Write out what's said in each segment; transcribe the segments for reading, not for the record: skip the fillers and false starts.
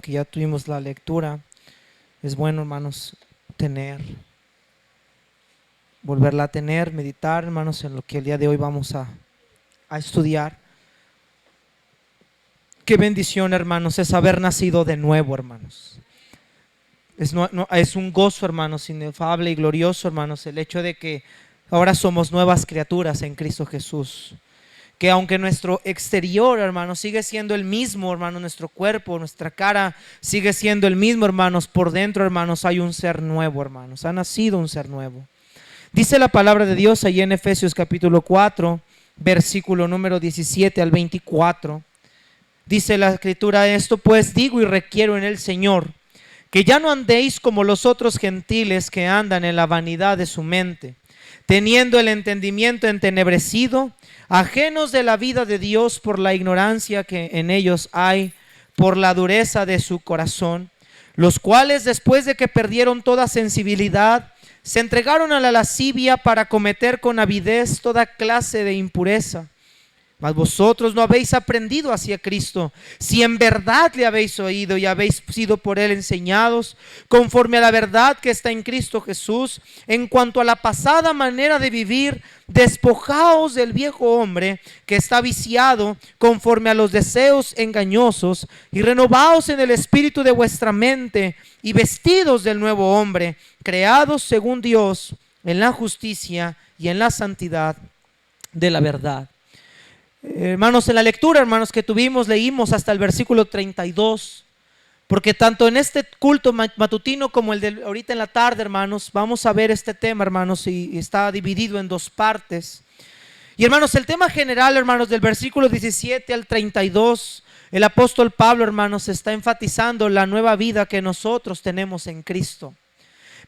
Que ya tuvimos la lectura, es bueno, hermanos, volverla a tener, meditar, hermanos, en lo que el día de hoy vamos a estudiar. Qué bendición, hermanos, es haber nacido de nuevo, hermanos. Es un gozo, hermanos, inefable y glorioso, hermanos, el hecho de que ahora somos nuevas criaturas en Cristo Jesús. Que aunque nuestro exterior, hermanos, sigue siendo el mismo, hermanos, nuestro cuerpo, nuestra cara sigue siendo el mismo, hermanos, por dentro, hermanos, hay un ser nuevo, hermanos, ha nacido un ser nuevo. Dice la palabra de Dios allí en Efesios capítulo 4, versículo número 17 al 24. Dice la escritura: esto pues digo y requiero en el Señor, que ya no andéis como los otros gentiles que andan en la vanidad de su mente, teniendo el entendimiento entenebrecido, ajenos de la vida de Dios por la ignorancia que en ellos hay, por la dureza de su corazón, los cuales después de que perdieron toda sensibilidad, se entregaron a la lascivia para cometer con avidez toda clase de impureza. Mas vosotros no habéis aprendido hacia Cristo, si en verdad le habéis oído y habéis sido por él enseñados, conforme a la verdad que está en Cristo Jesús. En cuanto a la pasada manera de vivir, despojaos del viejo hombre que está viciado conforme a los deseos engañosos, y renovaos en el espíritu de vuestra mente, y vestidos del nuevo hombre, creados según Dios en la justicia y en la santidad de la verdad. Hermanos, en la lectura, hermanos, que tuvimos, leímos hasta el versículo 32, porque tanto en este culto matutino como el de ahorita en la tarde, hermanos, vamos a ver este tema, hermanos, y está dividido en dos partes. Y hermanos, el tema general, hermanos, del versículo 17 al 32, el apóstol Pablo, hermanos, está enfatizando la nueva vida que nosotros tenemos en Cristo.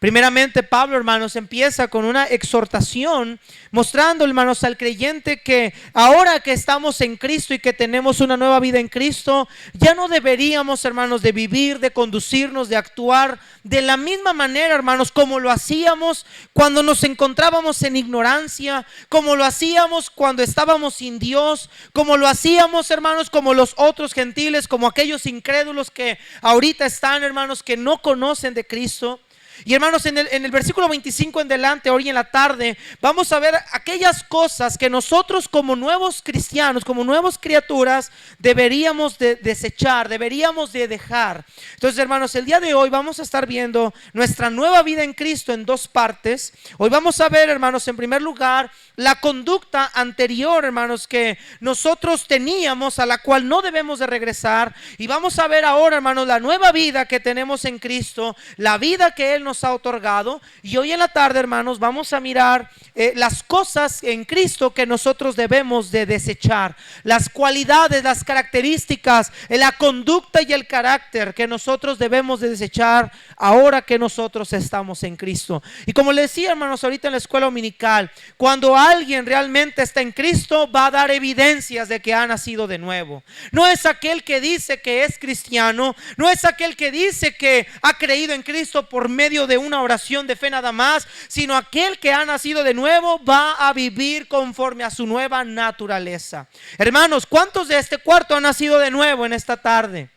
Primeramente, Pablo, hermanos, empieza con una exhortación mostrando, hermanos, al creyente que ahora que estamos en Cristo y que tenemos una nueva vida en Cristo, ya no deberíamos, hermanos, de vivir, de conducirnos, de actuar de la misma manera, hermanos, como lo hacíamos cuando nos encontrábamos en ignorancia, como lo hacíamos cuando estábamos sin Dios, como lo hacíamos, hermanos, como los otros gentiles, como aquellos incrédulos que ahorita están, hermanos, que no conocen de Cristo. Y hermanos, en el versículo 25 en adelante, hoy en la tarde, vamos a ver aquellas cosas que nosotros como nuevos cristianos, como nuevas criaturas, deberíamos de desechar, deberíamos de dejar. Entonces, hermanos, el día de hoy vamos a estar viendo nuestra nueva vida en Cristo en dos partes. Hoy vamos a ver, hermanos, en primer lugar, la conducta anterior, hermanos, que nosotros teníamos, a la cual no debemos de regresar. Y vamos a ver ahora, hermanos, la nueva vida que tenemos en Cristo, la vida que Él nos ha otorgado. Y hoy en la tarde, hermanos, vamos a mirar las cosas en Cristo que nosotros debemos de desechar, las cualidades, las características, la conducta y el carácter que nosotros debemos de desechar ahora que nosotros estamos en Cristo. Y como les decía, hermanos, ahorita en la escuela dominical, cuando alguien realmente está en Cristo, va a dar evidencias de que ha nacido de nuevo. No es aquel que dice que es cristiano, no es aquel que dice que ha creído en Cristo por medio de una oración de fe nada más, sino aquel que ha nacido de nuevo va a vivir conforme a su nueva naturaleza. Hermanos, ¿cuántos de este cuarto han nacido de nuevo en esta tarde?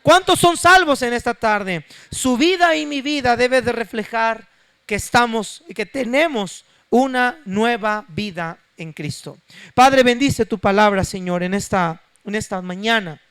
¿Cuántos son salvos en esta tarde? Su vida y mi vida debe de reflejar que estamos y que tenemos una nueva vida en Cristo. Padre, bendice tu palabra, Señor, en esta mañana.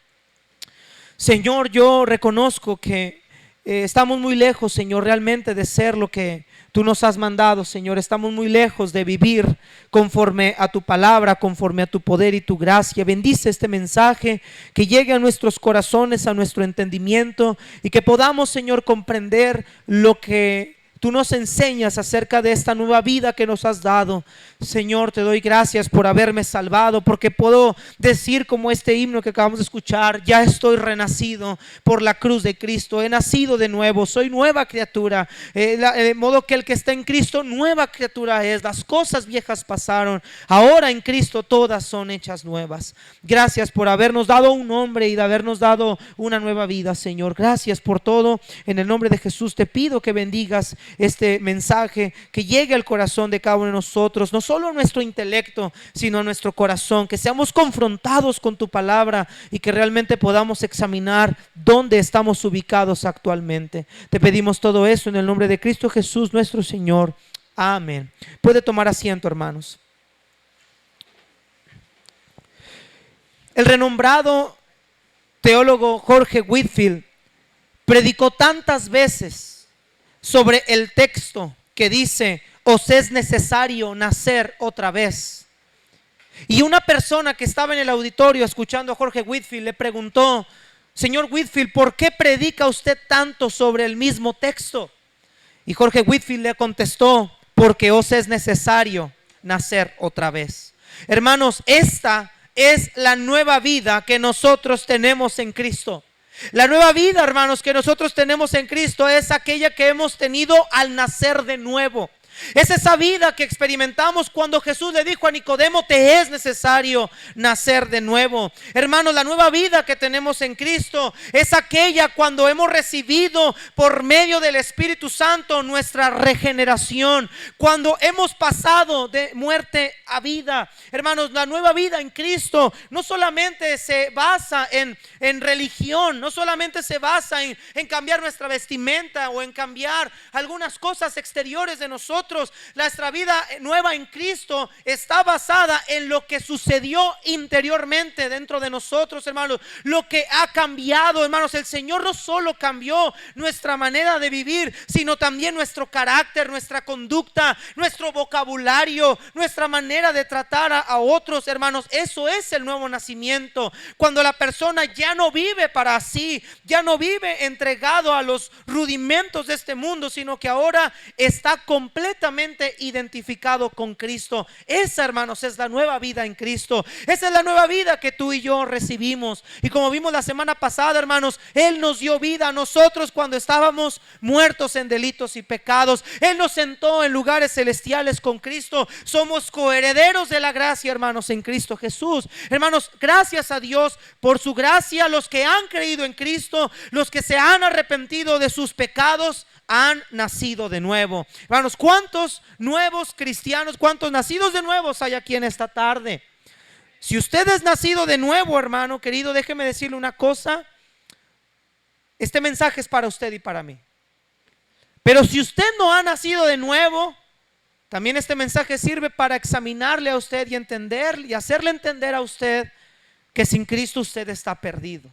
Señor, yo reconozco que estamos muy lejos, Señor, realmente de ser lo que tú nos has mandado, Señor. Estamos muy lejos de vivir conforme a tu palabra, conforme a tu poder y tu gracia. Bendice este mensaje, que llegue a nuestros corazones, a nuestro entendimiento, y que podamos, Señor, comprender lo que tú nos enseñas acerca de esta nueva vida que nos has dado. Señor, te doy gracias por haberme salvado, porque puedo decir como este himno que acabamos de escuchar: ya estoy renacido por la cruz de Cristo, he nacido de nuevo, soy nueva criatura, de modo que el que está en Cristo, nueva criatura es. Las cosas viejas pasaron, ahora en Cristo todas son hechas nuevas. Gracias por habernos dado un nombre y de habernos dado una nueva vida, Señor. Gracias por todo. En el nombre de Jesús te pido que bendigas este mensaje, que llegue al corazón de cada uno de nosotros, no solo a nuestro intelecto, sino a nuestro corazón, que seamos confrontados con tu palabra y que realmente podamos examinar dónde estamos ubicados actualmente. Te pedimos todo eso en el nombre de Cristo Jesús, nuestro Señor. Amén. Puede tomar asiento, hermanos. El renombrado teólogo Jorge Whitefield predicó tantas veces sobre el texto que dice: os es necesario nacer otra vez. Y una persona que estaba en el auditorio escuchando a Jorge Whitefield le preguntó: señor Whitefield, ¿por qué predica usted tanto sobre el mismo texto? Y Jorge Whitefield le contestó: porque os es necesario nacer otra vez. Hermanos, esta es la nueva vida que nosotros tenemos en Cristo. La nueva vida, hermanos, que nosotros tenemos en Cristo es aquella que hemos tenido al nacer de nuevo. Es esa vida que experimentamos cuando Jesús le dijo a Nicodemo: te es necesario nacer de nuevo. Hermanos, la nueva vida que tenemos en Cristo es aquella cuando hemos recibido por medio del Espíritu Santo nuestra regeneración, cuando hemos pasado de muerte a vida. Hermanos, la nueva vida en Cristo no solamente se basa en religión, no solamente se basa en cambiar nuestra vestimenta o en cambiar algunas cosas exteriores de nosotros. Nuestra vida nueva en Cristo está basada en lo que sucedió interiormente dentro de nosotros, hermanos. Lo que ha cambiado, hermanos. El Señor no solo cambió nuestra manera de vivir, sino también nuestro carácter, nuestra conducta, nuestro vocabulario, nuestra manera de tratar a otros, hermanos. Eso es el nuevo nacimiento, cuando la persona ya no vive para sí, ya no vive entregado a los rudimentos de este mundo, sino que ahora está completamente identificado con Cristo. Esa, hermanos, es la nueva vida en Cristo. Esa es la nueva vida que tú y yo recibimos. Y como vimos la semana pasada, hermanos, Él nos dio vida a nosotros cuando estábamos muertos en delitos y pecados. Él nos sentó en lugares celestiales con Cristo. Somos coherederos de la gracia, hermanos, en Cristo Jesús. Hermanos, gracias a Dios por su gracia. Los que han creído en Cristo, los que se han arrepentido de sus pecados, han nacido de nuevo. Hermanos, ¿cuántos nuevos cristianos, cuántos nacidos de nuevos hay aquí en esta tarde? Si usted es nacido de nuevo, hermano querido, déjeme decirle una cosa: este mensaje es para usted y para mí. Pero si usted no ha nacido de nuevo, también este mensaje sirve para examinarle a usted y entender y hacerle entender a usted que sin Cristo usted está perdido.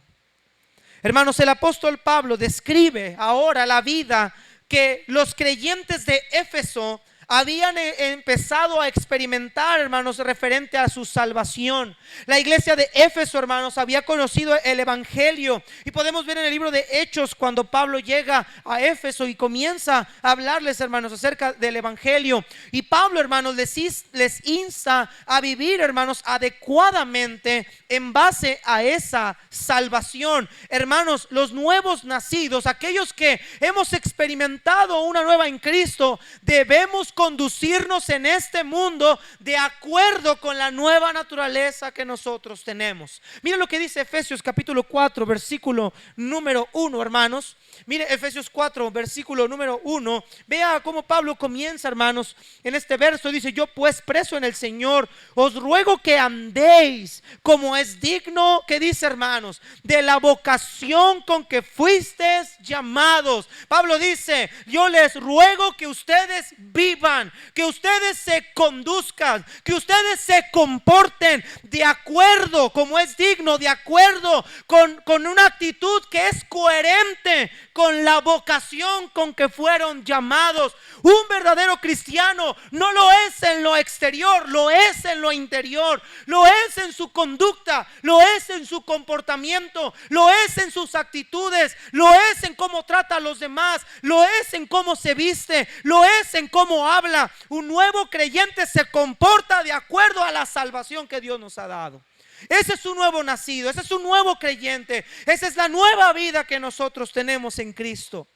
Hermanos, el apóstol Pablo describe ahora la vida que los creyentes de Éfeso habían empezado a experimentar, hermanos, referente a su salvación. La iglesia de Éfeso, hermanos, había conocido el evangelio, y podemos ver en el libro de Hechos cuando Pablo llega a Éfeso y comienza a hablarles, hermanos, acerca del evangelio. Y Pablo, hermanos, les insta a vivir, hermanos, adecuadamente en base a esa salvación. Hermanos, los nuevos nacidos, aquellos que hemos experimentado una nueva en Cristo, debemos conducirnos en este mundo de acuerdo con la nueva naturaleza que nosotros tenemos. Miren lo que dice Efesios capítulo 4 versículo número 1, hermanos. Mire Efesios 4 versículo número 1. Vea cómo Pablo comienza, hermanos, en este verso. Dice: yo pues, preso en el Señor, os ruego que andéis como es digno, que dice, hermanos, de la vocación con que fuisteis llamados. Pablo dice: yo les ruego que ustedes vivan, que ustedes se conduzcan, que ustedes se comporten de acuerdo, como es digno, de acuerdo con una actitud que es coherente con la vocación con que fueron llamados. Un verdadero cristiano no lo es en lo exterior, lo es en lo interior, lo es en su conducta, lo es en su comportamiento, lo es en sus actitudes, lo es en cómo trata a los demás, lo es en cómo se viste, lo es en cómo habla. Un nuevo creyente se comporta de acuerdo a la salvación que Dios nos ha dado. Ese es un nuevo nacido, ese es un nuevo creyente, esa es la nueva vida que nosotros tenemos en Cristo.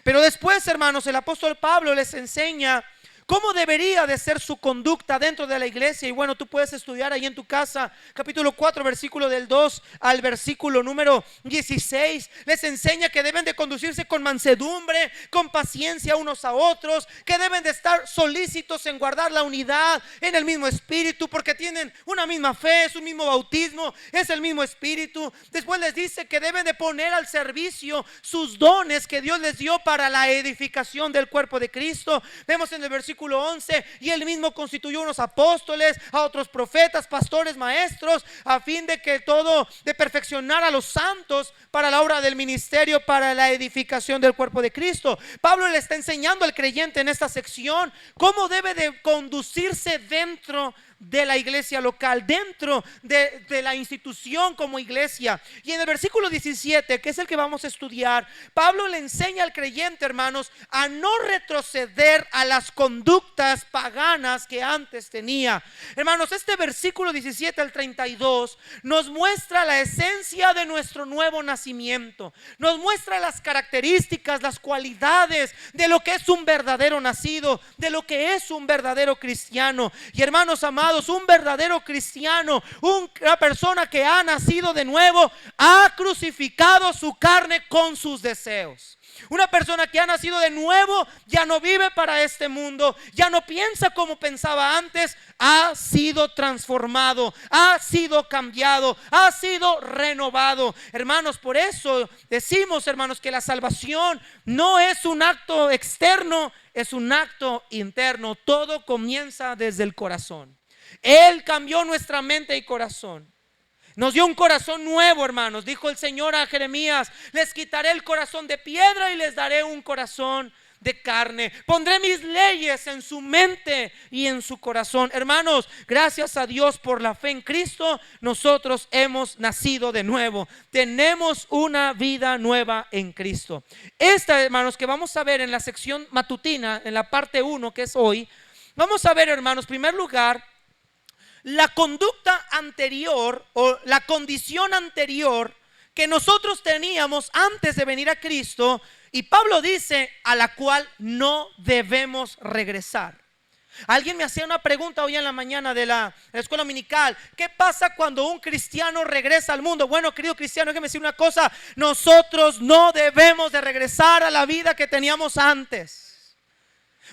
Pero después, hermanos, el apóstol Pablo les enseña ¿Cómo debería de ser su conducta dentro de la iglesia? Y bueno, tú puedes estudiar ahí en tu casa, capítulo 4, versículo del 2 al versículo número 16. Les enseña que deben de conducirse con mansedumbre, con paciencia unos a otros, que deben de estar solícitos en guardar la unidad en el mismo espíritu, porque tienen una misma fe, es un mismo bautismo, es el mismo espíritu. Después les dice que deben de poner al servicio sus dones que Dios les dio para la edificación del cuerpo de Cristo. Vemos en el versículo 11, y él mismo constituyó unos apóstoles, a otros profetas, pastores, maestros, a fin de que todo, de perfeccionar a los santos para la obra del ministerio, para la edificación del cuerpo de Cristo. Pablo le está enseñando al creyente en esta sección cómo debe de conducirse dentro de la iglesia local, dentro de la institución como iglesia. Y en el versículo 17, que es el que vamos a estudiar, Pablo le enseña al creyente, hermanos, a no retroceder a las conductas paganas que antes tenía. Hermanos, este versículo 17 al 32 nos muestra la esencia de nuestro nuevo nacimiento, nos muestra las características, las cualidades de lo que es un verdadero nacido, de lo que es un verdadero cristiano. Y hermanos amados, un verdadero cristiano, una persona que ha nacido de nuevo, ha crucificado su carne con sus deseos. Una persona que ha nacido de nuevo ya no vive para este mundo, ya no piensa como pensaba antes, ha sido transformado, ha sido cambiado, ha sido renovado. Hermanos, por eso decimos, hermanos, que la salvación no es un acto externo, es un acto interno. Todo comienza desde el corazón. Él cambió nuestra mente y corazón. Nos dio un corazón nuevo, hermanos. Dijo el Señor a Jeremías: les quitaré el corazón de piedra y les daré un corazón de carne. Pondré mis leyes en su mente y en su corazón. Hermanos, gracias a Dios por la fe en Cristo, nosotros hemos nacido de nuevo. Tenemos una vida nueva en Cristo. Esta, hermanos, que vamos a ver en la sección matutina, en la parte 1, que es hoy, vamos a ver, hermanos, en primer lugar, la conducta anterior o la condición anterior que nosotros teníamos antes de venir a Cristo, y Pablo dice a la cual no debemos regresar. Alguien me hacía una pregunta hoy en la mañana de la escuela dominical: ¿qué pasa cuando un cristiano regresa al mundo? Bueno, querido cristiano, déjeme decir una cosa: nosotros no debemos de regresar a la vida que teníamos antes.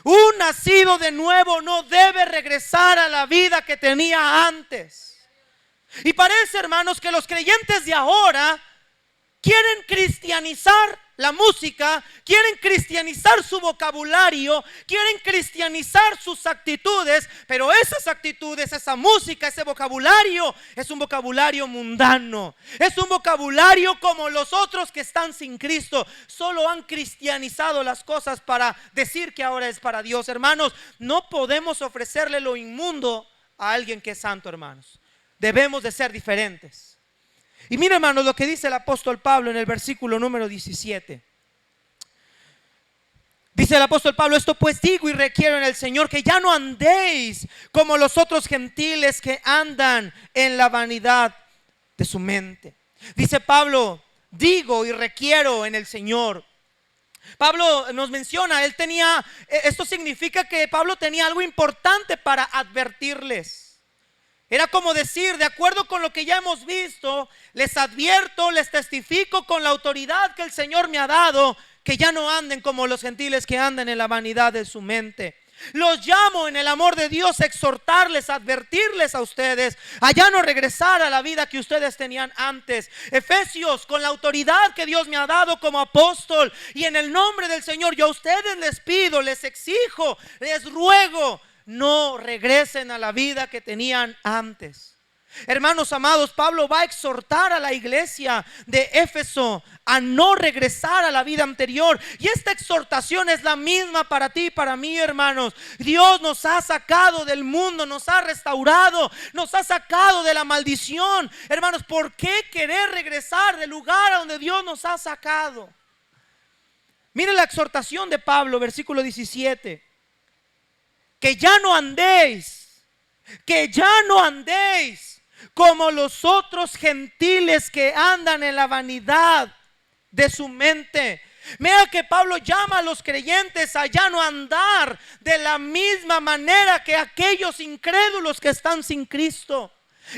Un nacido de nuevo no debe regresar a la vida que tenía antes. Y parece, hermanos, que los creyentes de ahora quieren cristianizar la música, quieren cristianizar su vocabulario, quieren cristianizar sus actitudes, pero esas actitudes, esa música, ese vocabulario es un vocabulario mundano, es un vocabulario como los otros que están sin Cristo. Solo han cristianizado las cosas para decir que ahora es para Dios. Hermanos, no podemos ofrecerle lo inmundo a alguien que es santo, hermanos. Debemos de ser diferentes. Y mira, hermanos, lo que dice el apóstol Pablo en el versículo número 17. Dice el apóstol Pablo: esto pues digo y requiero en el Señor, que ya no andéis como los otros gentiles que andan en la vanidad de su mente. Dice Pablo: digo y requiero en el Señor. Pablo nos menciona, esto significa que Pablo tenía algo importante para advertirles. Era como decir: de acuerdo con lo que ya hemos visto, les advierto, les testifico con la autoridad que el Señor me ha dado, que ya no anden como los gentiles que andan en la vanidad de su mente. Los llamo en el amor de Dios a exhortarles, a advertirles a ustedes, a ya no regresar a la vida que ustedes tenían antes. Efesios, con la autoridad que Dios me ha dado como apóstol y en el nombre del Señor, yo a ustedes les pido, les exijo, les ruego: no regresen a la vida que tenían antes. Hermanos amados, Pablo va a exhortar a la iglesia de Éfeso a no regresar a la vida anterior. Y esta exhortación es la misma para ti y para mí, hermanos. Dios nos ha sacado del mundo, nos ha restaurado, nos ha sacado de la maldición. Hermanos, ¿por qué querer regresar del lugar a donde Dios nos ha sacado? Miren la exhortación de Pablo, versículo 17. Que ya no andéis como los otros gentiles que andan en la vanidad de su mente. Mira que Pablo llama a los creyentes a ya no andar de la misma manera que aquellos incrédulos que están sin Cristo.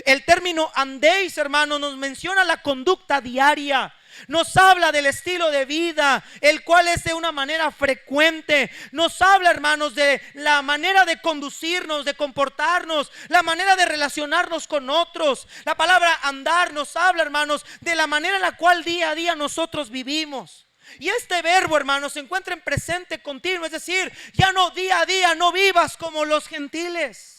El término andéis, hermano, nos menciona la conducta diaria. Nos habla del estilo de vida, el cual es de una manera frecuente. Nos habla, hermanos, de la manera de conducirnos, de comportarnos, la manera de relacionarnos con otros. La palabra andar nos habla, hermanos, de la manera en la cual día a día nosotros vivimos. Y este verbo, hermanos, se encuentra en presente continuo, es decir, ya no día a día, no vivas como los gentiles.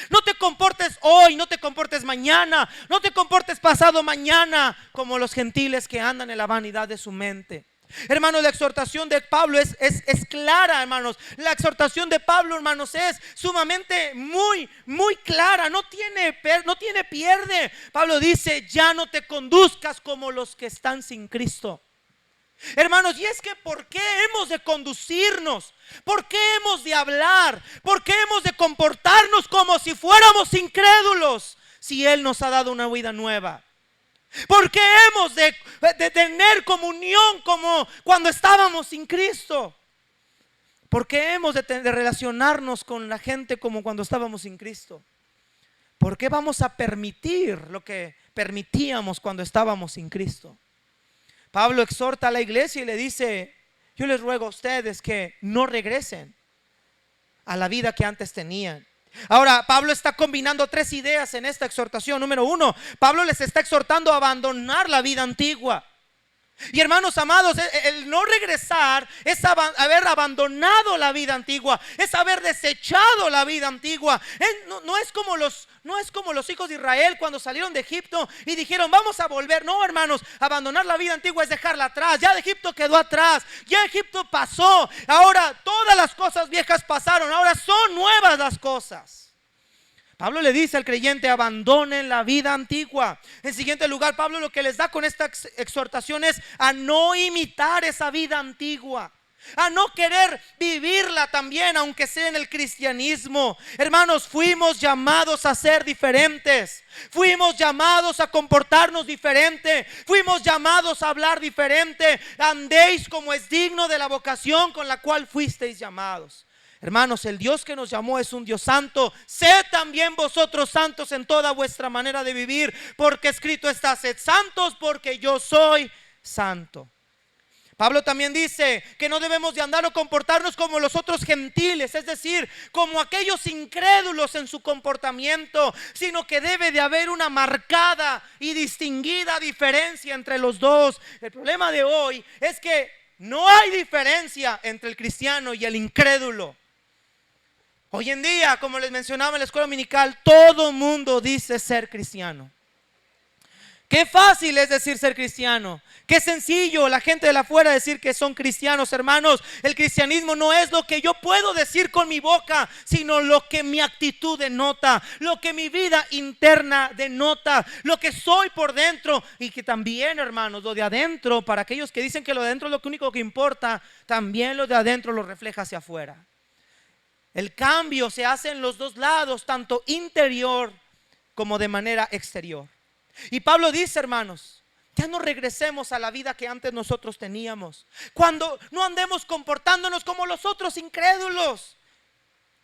No te comportes hoy, no te comportes mañana, no te comportes pasado mañana como los gentiles que andan en la vanidad de su mente. Hermanos, la exhortación de Pablo es clara, hermanos. La exhortación de Pablo, hermanos, es sumamente muy clara. No tiene pierde. Pablo dice, ya no te conduzcas como los que están sin Cristo. Hermanos, y es que ¿por qué hemos de conducirnos? ¿Por qué hemos de hablar? ¿Por qué hemos de comportarnos como si fuéramos incrédulos si Él nos ha dado una vida nueva? ¿Por qué hemos de tener comunión como cuando estábamos sin Cristo? ¿Por qué hemos de relacionarnos con la gente como cuando estábamos sin Cristo? ¿Por qué vamos a permitir lo que permitíamos cuando estábamos sin Cristo? Pablo exhorta a la iglesia y le dice, yo les ruego a ustedes que no regresen a la vida que antes tenían. Ahora, Pablo está combinando tres ideas en esta exhortación. Número uno, Pablo les está exhortando a abandonar la vida antigua. Y hermanos amados, el no regresar es haber abandonado la vida antigua, es haber desechado la vida antigua. No es como los hijos de Israel cuando salieron de Egipto y dijeron vamos a volver. No, hermanos, abandonar la vida antigua es dejarla atrás. Ya de Egipto quedó atrás, ya Egipto pasó. Ahora todas las cosas viejas pasaron, ahora son nuevas las cosas. Pablo le dice al creyente, abandonen la vida antigua. En siguiente lugar, Pablo lo que les da con esta exhortación es a no imitar esa vida antigua, a no querer vivirla también, aunque sea en el cristianismo. Hermanos, fuimos llamados a ser diferentes, fuimos llamados a comportarnos diferente, fuimos llamados a hablar diferente. Andéis como es digno de la vocación con la cual fuisteis llamados. Hermanos, el Dios que nos llamó es un Dios santo. Sed también vosotros santos en toda vuestra manera de vivir, porque escrito está, sed santos porque yo soy santo. Pablo también dice que no debemos de andar o comportarnos como los otros gentiles, es decir, como aquellos incrédulos en su comportamiento, sino que debe de haber una marcada y distinguida diferencia entre los dos. El problema de hoy es que no hay diferencia entre el cristiano y el incrédulo. Hoy en día, como les mencionaba en la escuela dominical, todo mundo dice ser cristiano. Qué fácil es decir ser cristiano. Qué sencillo la gente de afuera decir que son cristianos, hermanos. El cristianismo no es lo que yo puedo decir con mi boca, sino lo que mi actitud denota, lo que mi vida interna denota, lo que soy por dentro. Y que también, hermanos, lo de adentro, para aquellos que dicen que lo de adentro es lo único que importa, también lo de adentro lo refleja hacia afuera. El cambio se hace en los dos lados, tanto interior como de manera exterior. Y Pablo dice, hermanos, ya no regresemos a la vida que antes nosotros teníamos, cuando no andemos comportándonos como los otros incrédulos.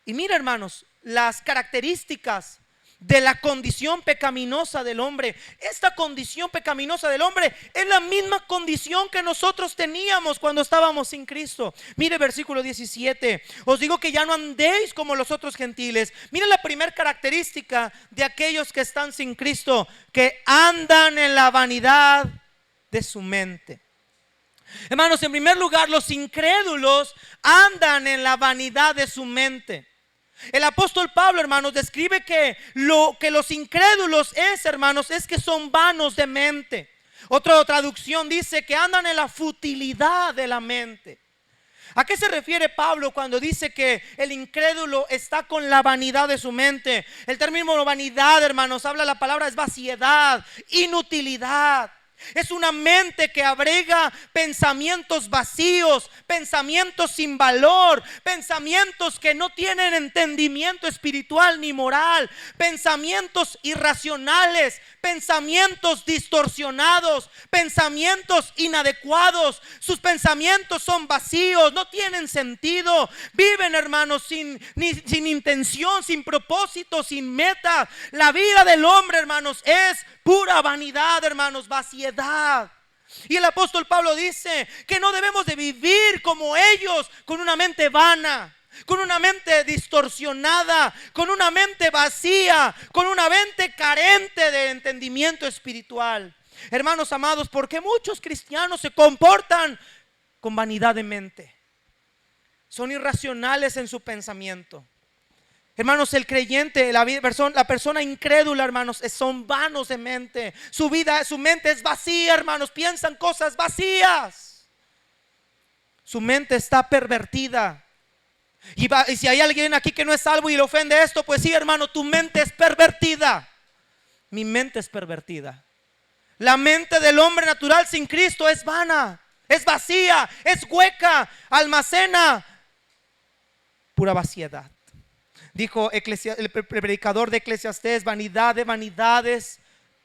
Y mira, hermanos, las características de la condición pecaminosa del hombre. Esta condición pecaminosa del hombre es la misma condición que nosotros teníamos cuando estábamos sin Cristo. Mire versículo 17, os digo que ya no andéis como los otros gentiles. Mire la primera característica de aquellos que están sin Cristo, que andan en la vanidad de su mente. Hermanos, en primer lugar, los incrédulos andan en la vanidad de su mente. El apóstol Pablo, hermanos, describe que lo que los incrédulos hermanos, es que son vanos de mente. Otra traducción dice que andan en la futilidad de la mente. ¿A qué se refiere Pablo cuando dice que el incrédulo está con la vanidad de su mente? El término vanidad, hermanos, habla la palabra es vaciedad, inutilidad. Es una mente que abriga pensamientos vacíos, pensamientos sin valor, pensamientos que no tienen entendimiento espiritual ni moral, pensamientos irracionales, pensamientos distorsionados, pensamientos inadecuados. Sus pensamientos son vacíos, no tienen sentido. Viven, hermanos, sin intención, sin propósito, sin meta. La vida del hombre, hermanos, es pura vanidad, hermanos, vaciedad. Y el apóstol Pablo dice que no debemos de vivir como ellos, con una mente vana, con una mente distorsionada, con una mente vacía, con una mente carente de entendimiento espiritual. Hermanos amados, porque muchos cristianos se comportan con vanidad de mente, son irracionales en su pensamiento. Hermanos, el creyente, la persona incrédula, hermanos, son vanos de mente. Su mente es vacía, hermanos, piensan cosas vacías. Su mente está pervertida. Y si hay alguien aquí que no es salvo y le ofende esto, pues sí, hermano, tu mente es pervertida. Mi mente es pervertida. La mente del hombre natural sin Cristo es vana, es vacía, es hueca, almacena pura vaciedad. Dijo el predicador de Eclesiastés: vanidad de vanidades,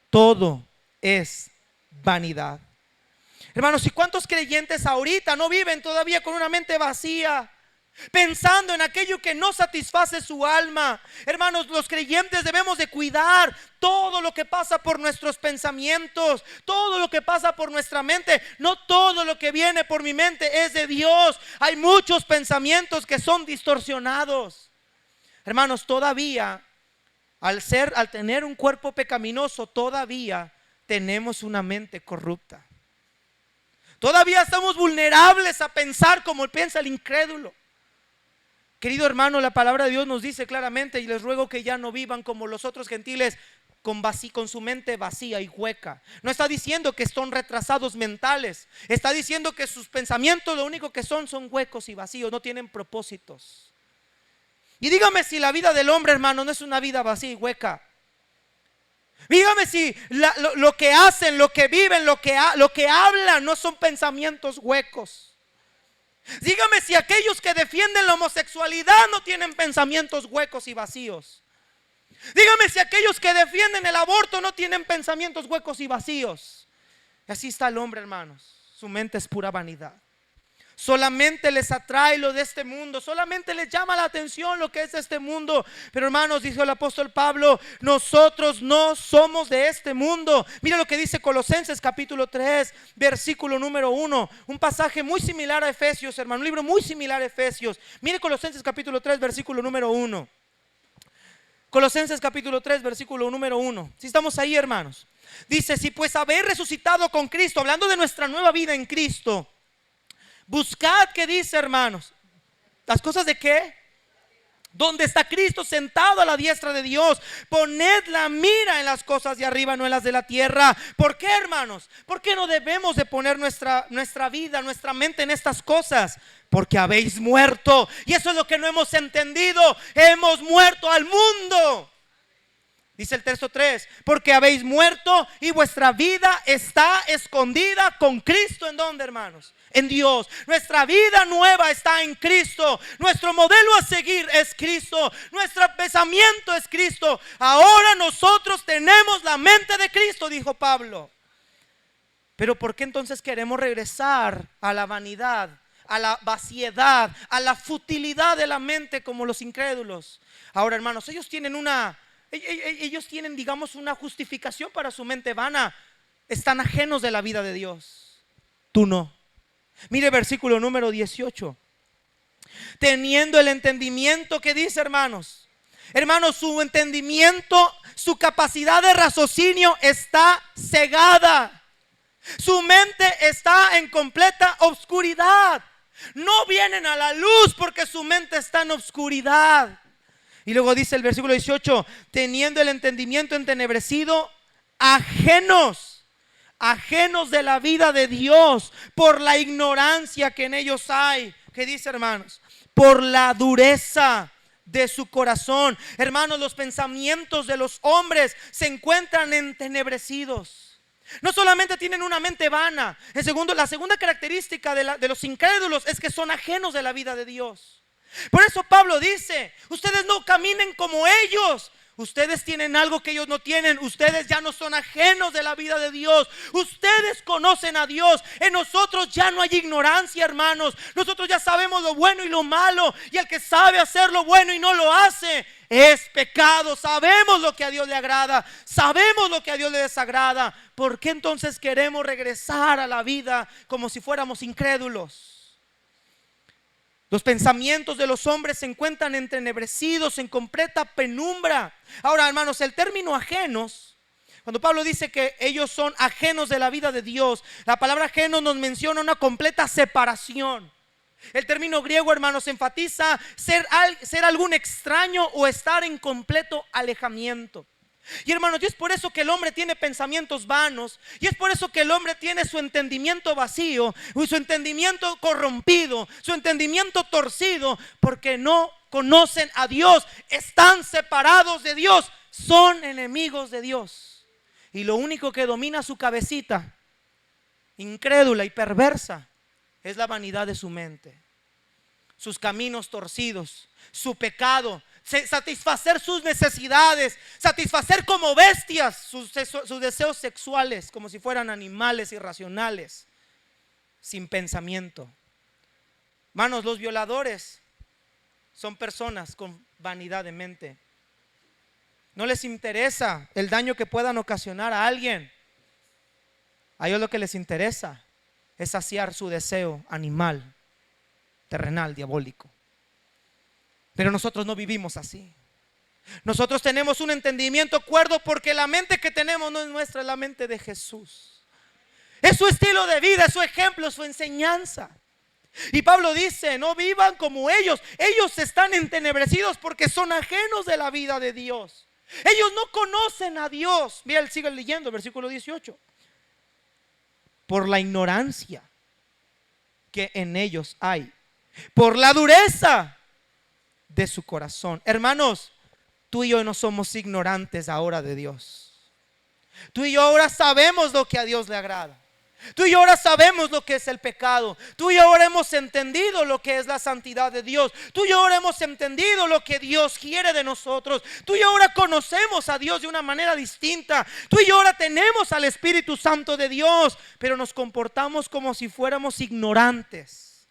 todo es vanidad. Hermanos, ¿y cuántos creyentes ahorita no viven todavía con una mente vacía, pensando en aquello que no satisface su alma? Hermanos, los creyentes debemos de cuidar todo lo que pasa por nuestros pensamientos, todo lo que pasa por nuestra mente. No todo lo que viene por mi mente es de Dios. Hay muchos pensamientos que son distorsionados. Hermanos, todavía al tener un cuerpo pecaminoso, todavía tenemos una mente corrupta. Todavía estamos vulnerables a pensar como piensa el incrédulo. Querido hermano, la palabra de Dios nos dice claramente: y les ruego que ya no vivan como los otros gentiles, con su mente vacía y hueca. No está diciendo que son retrasados mentales, está diciendo que sus pensamientos lo único que son huecos y vacíos, no tienen propósitos. Y dígame si la vida del hombre, hermano, no es una vida vacía y hueca. Dígame si lo que hacen, lo que viven, lo que hablan no son pensamientos huecos. Dígame si aquellos que defienden la homosexualidad no tienen pensamientos huecos y vacíos. Dígame si aquellos que defienden el aborto no tienen pensamientos huecos y vacíos. Y así está el hombre, hermanos. Su mente es pura vanidad. Solamente les atrae lo de este mundo, solamente les llama la atención lo que es este mundo. Pero hermanos, dijo el apóstol Pablo, nosotros no somos de este mundo. Mira lo que dice Colosenses capítulo 3, versículo número 1. Un pasaje muy similar a Efesios, hermano, un libro muy similar a Efesios. Mire Colosenses capítulo 3, versículo número 1. Colosenses capítulo 3, versículo número 1. Si estamos ahí, hermanos. Dice: si pues habéis resucitado con Cristo, hablando de nuestra nueva vida en Cristo, buscad, ¿qué dice, hermanos? ¿Las cosas de qué? Donde está Cristo sentado a la diestra de Dios. Poned la mira en las cosas de arriba, no en las de la tierra. ¿Por qué, hermanos? ¿Por qué no debemos de poner nuestra vida, nuestra mente en estas cosas? Porque habéis muerto. Y eso es lo que no hemos entendido. Hemos muerto al mundo. Dice el texto 3: porque habéis muerto y vuestra vida está escondida con Cristo. ¿En dónde, hermanos? En Dios. Nuestra vida nueva está en Cristo. Nuestro modelo a seguir es Cristo. Nuestro pensamiento es Cristo. Ahora nosotros tenemos la mente de Cristo, dijo Pablo. Pero ¿por qué entonces queremos regresar a la vanidad, a la vaciedad, a la futilidad de la mente como los incrédulos? Ahora, hermanos, ellos tienen digamos, una justificación para su mente vana. Están ajenos de la vida de Dios. Tú no. Mire versículo número 18. Teniendo el entendimiento, ¿qué dice, hermanos? Hermanos, su entendimiento, su capacidad de raciocinio está cegada. Su mente está en completa oscuridad. No vienen a la luz porque su mente está en oscuridad. Y luego dice el versículo 18: teniendo el entendimiento entenebrecido, ajenos de la vida de Dios por la ignorancia que en ellos hay. ¿Qué dice, hermanos? Por la dureza de su corazón. Hermanos, los pensamientos de los hombres se encuentran entenebrecidos. No solamente tienen una mente vana. La segunda característica de los incrédulos es que son ajenos de la vida de Dios. Por eso Pablo dice: ustedes no caminen como ellos. Ustedes tienen algo que ellos no tienen. Ustedes ya no son ajenos de la vida de Dios. Ustedes conocen a Dios. En nosotros ya no hay ignorancia, hermanos. Nosotros ya sabemos lo bueno y lo malo. Y el que sabe hacer lo bueno y no lo hace es pecado. Sabemos lo que a Dios le agrada. Sabemos lo que a Dios le desagrada. ¿Por qué entonces queremos regresar a la vida como si fuéramos incrédulos? Los pensamientos de los hombres se encuentran entenebrecidos, en completa penumbra. Ahora, hermanos, el término ajenos, cuando Pablo dice que ellos son ajenos de la vida de Dios, la palabra ajeno nos menciona una completa separación. El término griego, hermanos, enfatiza ser algún extraño o estar en completo alejamiento. Y hermanos, y es por eso que el hombre tiene pensamientos vanos. Y es por eso que el hombre tiene su entendimiento vacío, su entendimiento corrompido, su entendimiento torcido, porque no conocen a Dios, están separados de Dios, son enemigos de Dios. Y lo único que domina su cabecita, incrédula y perversa, es la vanidad de su mente, sus caminos torcidos, su pecado, satisfacer sus necesidades, satisfacer como bestias sus deseos sexuales, como si fueran animales irracionales, sin pensamiento. Hermanos, los violadores son personas con vanidad de mente. No les interesa el daño que puedan ocasionar a alguien. A ellos lo que les interesa es saciar su deseo animal, terrenal, diabólico. Pero nosotros no vivimos así. Nosotros tenemos un entendimiento cuerdo, porque la mente que tenemos no es nuestra, es la mente de Jesús. Es su estilo de vida, es su ejemplo, su enseñanza. Y Pablo dice: no vivan como ellos. Ellos están entenebrecidos porque son ajenos de la vida de Dios. Ellos no conocen a Dios. Mira, él sigue leyendo, versículo 18. Por la ignorancia que en ellos hay, por la dureza de su corazón. Hermanos, tú y yo no somos ignorantes ahora de Dios. Tú y yo ahora sabemos lo que a Dios le agrada. Tú y yo ahora sabemos lo que es el pecado. Tú y yo ahora hemos entendido lo que es la santidad de Dios. Tú y yo ahora hemos entendido lo que Dios quiere de nosotros. Tú y yo ahora conocemos a Dios de una manera distinta. Tú y yo ahora tenemos al Espíritu Santo de Dios, pero nos comportamos como si fuéramos ignorantes.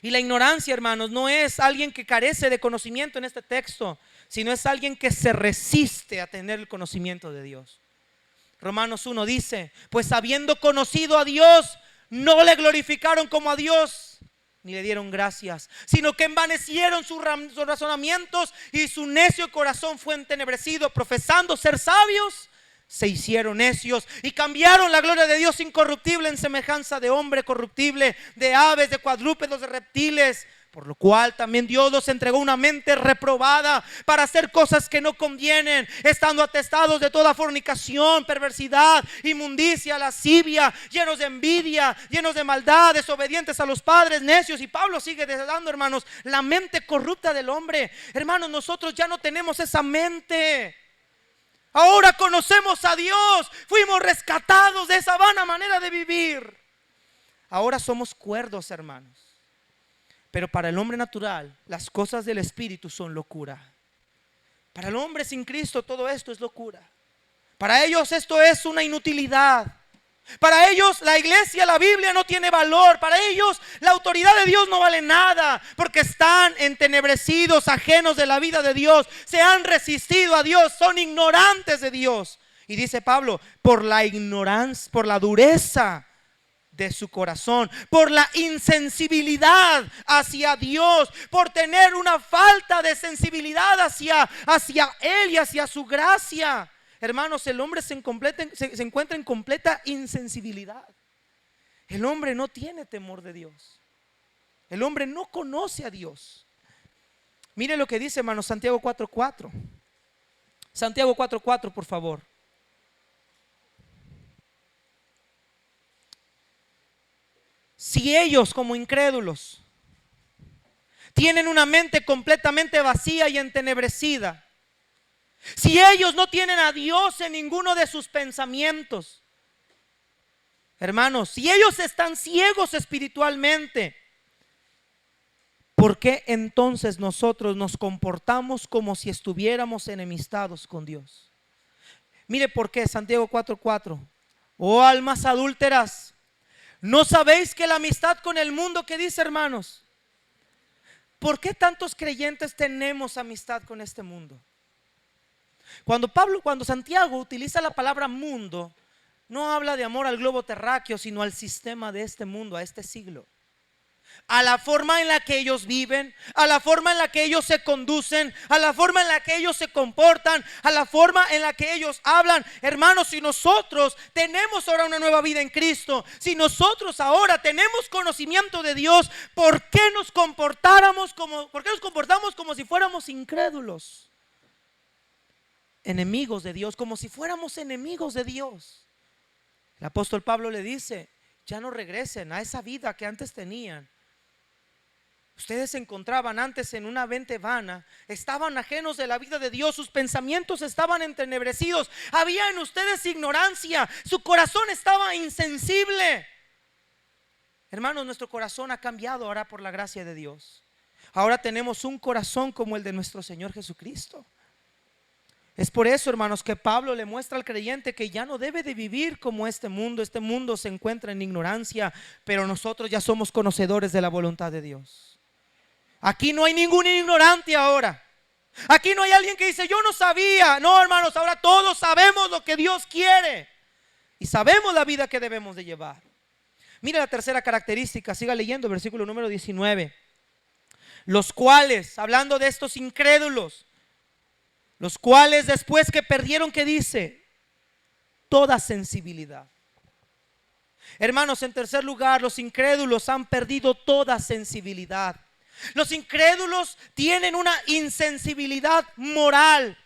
Y la ignorancia, hermanos, no es alguien que carece de conocimiento en este texto, sino es alguien que se resiste a tener el conocimiento de Dios. Romanos 1 dice: pues habiendo conocido a Dios, no le glorificaron como a Dios, ni le dieron gracias, sino que envanecieron sus razonamientos, y su necio corazón fue entenebrecido. Profesando ser sabios, se hicieron necios, y cambiaron la gloria de Dios incorruptible en semejanza de hombre corruptible, de aves, de cuadrúpedos, de reptiles. Por lo cual también Dios los entregó una mente reprobada para hacer cosas que no convienen, estando atestados de toda fornicación, perversidad, inmundicia, lascivia, llenos de envidia, llenos de maldad, desobedientes a los padres, necios. Y Pablo sigue dando, hermanos, la mente corrupta del hombre. Hermanos, nosotros ya no tenemos esa mente. Ahora conocemos a Dios, fuimos rescatados de esa vana manera de vivir. Ahora somos cuerdos, hermanos. Pero para el hombre natural, las cosas del Espíritu son locura. Para el hombre sin Cristo, todo esto es locura. Para ellos esto es una inutilidad. Para ellos la iglesia, la Biblia no tiene valor. Para ellos la autoridad de Dios no vale nada, porque están entenebrecidos, ajenos de la vida de Dios. Se han resistido a Dios, son ignorantes de Dios. Y dice Pablo: por la ignorancia, por la dureza de su corazón, por la insensibilidad hacia Dios, por tener una falta de sensibilidad hacia Él y hacia su gracia. Hermanos, el hombre se encuentra en completa insensibilidad. El hombre no tiene temor de Dios. El hombre no conoce a Dios. Mire lo que dice, hermanos, Santiago 4:4. Santiago 4:4, por favor. Si ellos, como incrédulos, tienen una mente completamente vacía y entenebrecida, si ellos no tienen a Dios en ninguno de sus pensamientos, Hermanos, si ellos están ciegos espiritualmente, ¿por qué entonces nosotros nos comportamos como si estuviéramos enemistados con Dios? Mire por qué, Santiago 4:4. Oh almas adúlteras, ¿no sabéis que la amistad con el mundo, qué dice, hermanos? ¿Por qué tantos creyentes tenemos amistad con este mundo? Cuando Santiago utiliza la palabra mundo, no habla de amor al globo terráqueo, sino al sistema de este mundo, a este siglo, a la forma en la que ellos viven, a la forma en la que ellos se conducen, a la forma en la que ellos se comportan, a la forma en la que ellos hablan. Hermanos, si nosotros tenemos ahora una nueva vida en Cristo, si nosotros ahora tenemos conocimiento de Dios, ¿por qué nos comportamos como si fuéramos incrédulos? Enemigos de Dios, como si fuéramos enemigos de Dios. El apóstol Pablo le dice: ya no regresen a esa vida que antes tenían. Ustedes se encontraban antes en una mente vana, estaban ajenos de la vida de Dios, sus pensamientos estaban entenebrecidos, había en ustedes ignorancia, su corazón estaba insensible. Hermanos, nuestro corazón ha cambiado ahora por la gracia de Dios. Ahora tenemos un corazón como el de nuestro Señor Jesucristo. Es por eso, hermanos, que Pablo le muestra al creyente que ya no debe de vivir como este mundo. Este mundo se encuentra en ignorancia, pero nosotros ya somos conocedores de la voluntad de Dios. Aquí no hay ningún ignorante ahora. Aquí no hay alguien que dice: yo no sabía. No, hermanos, ahora todos sabemos lo que Dios quiere y sabemos la vida que debemos de llevar. Mira la tercera característica, siga leyendo, versículo número 19. Los cuales, hablando de estos incrédulos, los cuales después que perdieron, ¿qué dice? Toda sensibilidad. Hermanos, en tercer lugar, los incrédulos han perdido toda sensibilidad. Los incrédulos tienen una insensibilidad moral.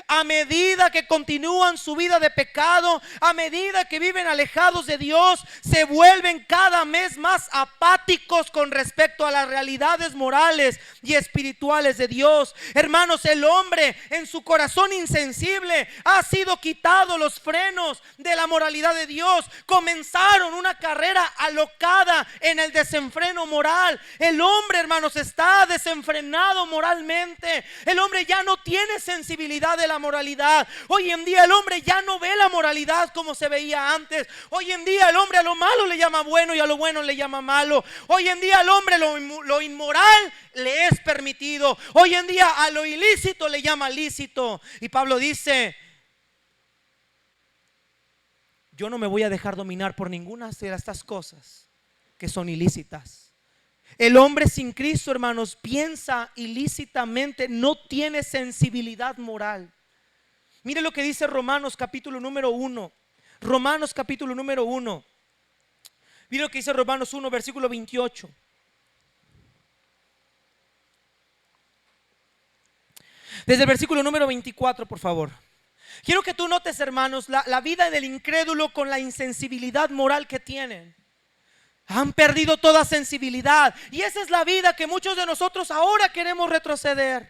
A medida que continúan su vida de pecado, a medida que viven alejados de Dios, se vuelven cada vez más apáticos con respecto a las realidades morales y espirituales de Dios. Hermanos, el hombre en su corazón insensible ha sido quitado los frenos de la moralidad de Dios. Comenzaron una carrera alocada en el desenfreno moral. El hombre, hermanos, está desenfrenado moralmente. El hombre ya no tiene sensibilidad de la moralidad. Hoy en día el hombre ya no ve la moralidad como se veía antes. Hoy en día el hombre a lo malo le llama bueno y a lo bueno le llama malo. Hoy en día al hombre lo inmoral le es permitido. Hoy en día a lo ilícito le llama lícito. Y Pablo dice: yo no me voy a dejar dominar por ninguna de estas cosas que son ilícitas. El hombre sin Cristo, hermanos, piensa ilícitamente, no tiene sensibilidad moral. Mire lo que dice Romanos capítulo número 1. Romanos capítulo número 1. Mire lo que dice Romanos 1, versículo 28. Desde el versículo número 24, por favor. Quiero que tú notes, hermanos, la vida del incrédulo con la insensibilidad moral que tienen. Han perdido toda sensibilidad. Y esa es la vida que muchos de nosotros ahora queremos retroceder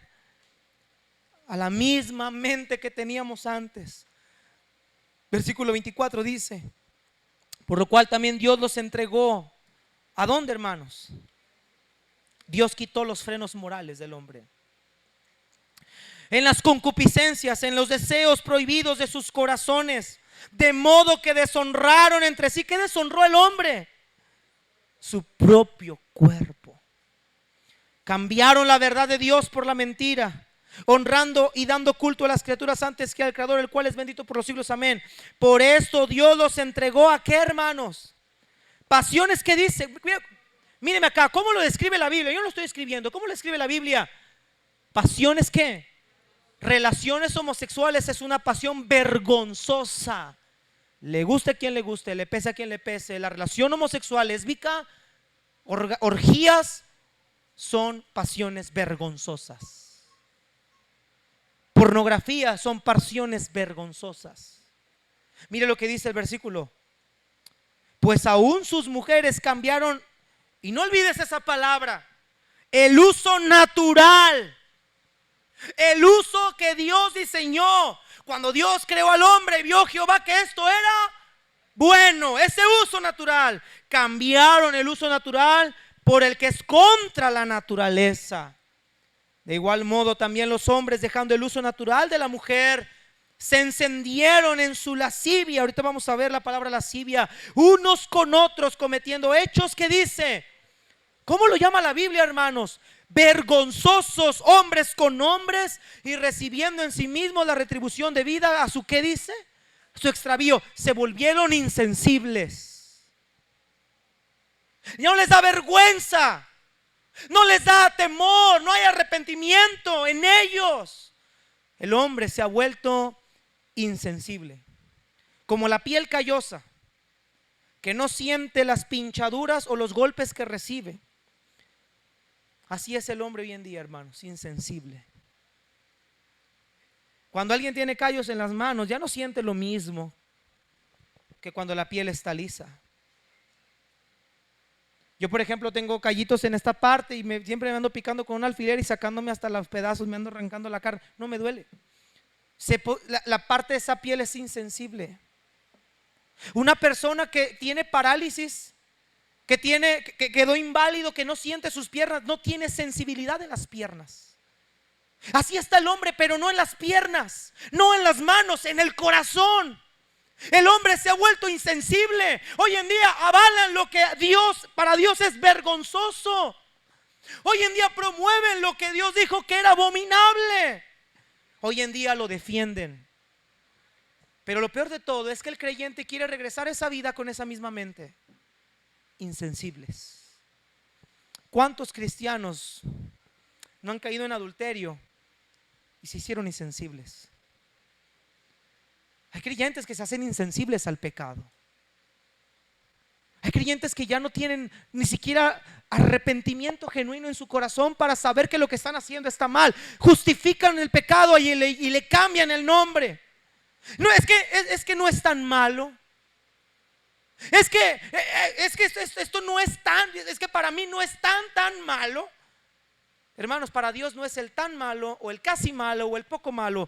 a la misma mente que teníamos antes. Versículo 24 dice: por lo cual también Dios los entregó. ¿A dónde, hermanos? Dios quitó los frenos morales del hombre. En las concupiscencias, en los deseos prohibidos de sus corazones, de modo que deshonraron entre sí. ¿Qué deshonró el hombre? Su propio cuerpo. Cambiaron la verdad de Dios por la mentira, honrando y dando culto a las criaturas antes que al Creador, el cual es bendito por los siglos, amén. Por esto Dios los entregó a ¿qué, hermanos? Pasiones que dice, míreme acá, ¿cómo lo describe la Biblia? Yo no lo estoy escribiendo, ¿cómo lo escribe la Biblia? Pasiones que, relaciones homosexuales es una pasión vergonzosa. Le guste a quien le guste, le pese a quien le pese. La relación homosexual, lésbica, orgías son pasiones vergonzosas. Pornografía son pasiones vergonzosas. Mire lo que dice el versículo: pues aún sus mujeres cambiaron, y no olvides esa palabra, el uso natural, el uso que Dios diseñó. Cuando Dios creó al hombre, vio Jehová que esto era bueno, ese uso natural. Cambiaron el uso natural por el que es contra la naturaleza. De igual modo también los hombres, dejando el uso natural de la mujer, se encendieron en su lascivia. Ahorita vamos a ver la palabra lascivia. Unos con otros, cometiendo hechos que dice, ¿cómo lo llama la Biblia, hermanos? Vergonzosos, hombres con hombres, y recibiendo en sí mismos la retribución debida a su, ¿qué dice? Su extravío. Se volvieron insensibles. No les da vergüenza, no les da temor, no hay arrepentimiento en ellos. El hombre se ha vuelto insensible, como la piel callosa, que no siente las pinchaduras o los golpes que recibe. Así es el hombre hoy en día, hermanos, insensible. Cuando alguien tiene callos en las manos, ya no siente lo mismo que cuando la piel está lisa. Yo, por ejemplo, tengo callitos en esta parte y siempre me ando picando con un alfiler y sacándome hasta los pedazos, me ando arrancando la carne. No me duele. La parte de esa piel es insensible. Una persona que tiene parálisis, que quedó inválido, que no siente sus piernas, no tiene sensibilidad en las piernas. Así está el hombre, pero no en las piernas, no en las manos, en el corazón. El hombre se ha vuelto insensible. Hoy en día avalan lo que para Dios es vergonzoso. Hoy en día promueven lo que Dios dijo que era abominable. Hoy en día lo defienden. Pero lo peor de todo es que el creyente quiere regresar a esa vida con esa misma mente. Insensibles. ¿Cuántos cristianos no han caído en adulterio y se hicieron insensibles? Hay creyentes que se hacen insensibles al pecado. Hay creyentes que ya no tienen ni siquiera arrepentimiento genuino en su corazón para saber que lo que están haciendo está mal. Justifican el pecado y le cambian el nombre. No, es que no es tan malo. Es que esto no es es que para mí no es tan malo. Hermanos, para Dios no es el tan malo o el casi malo o el poco malo.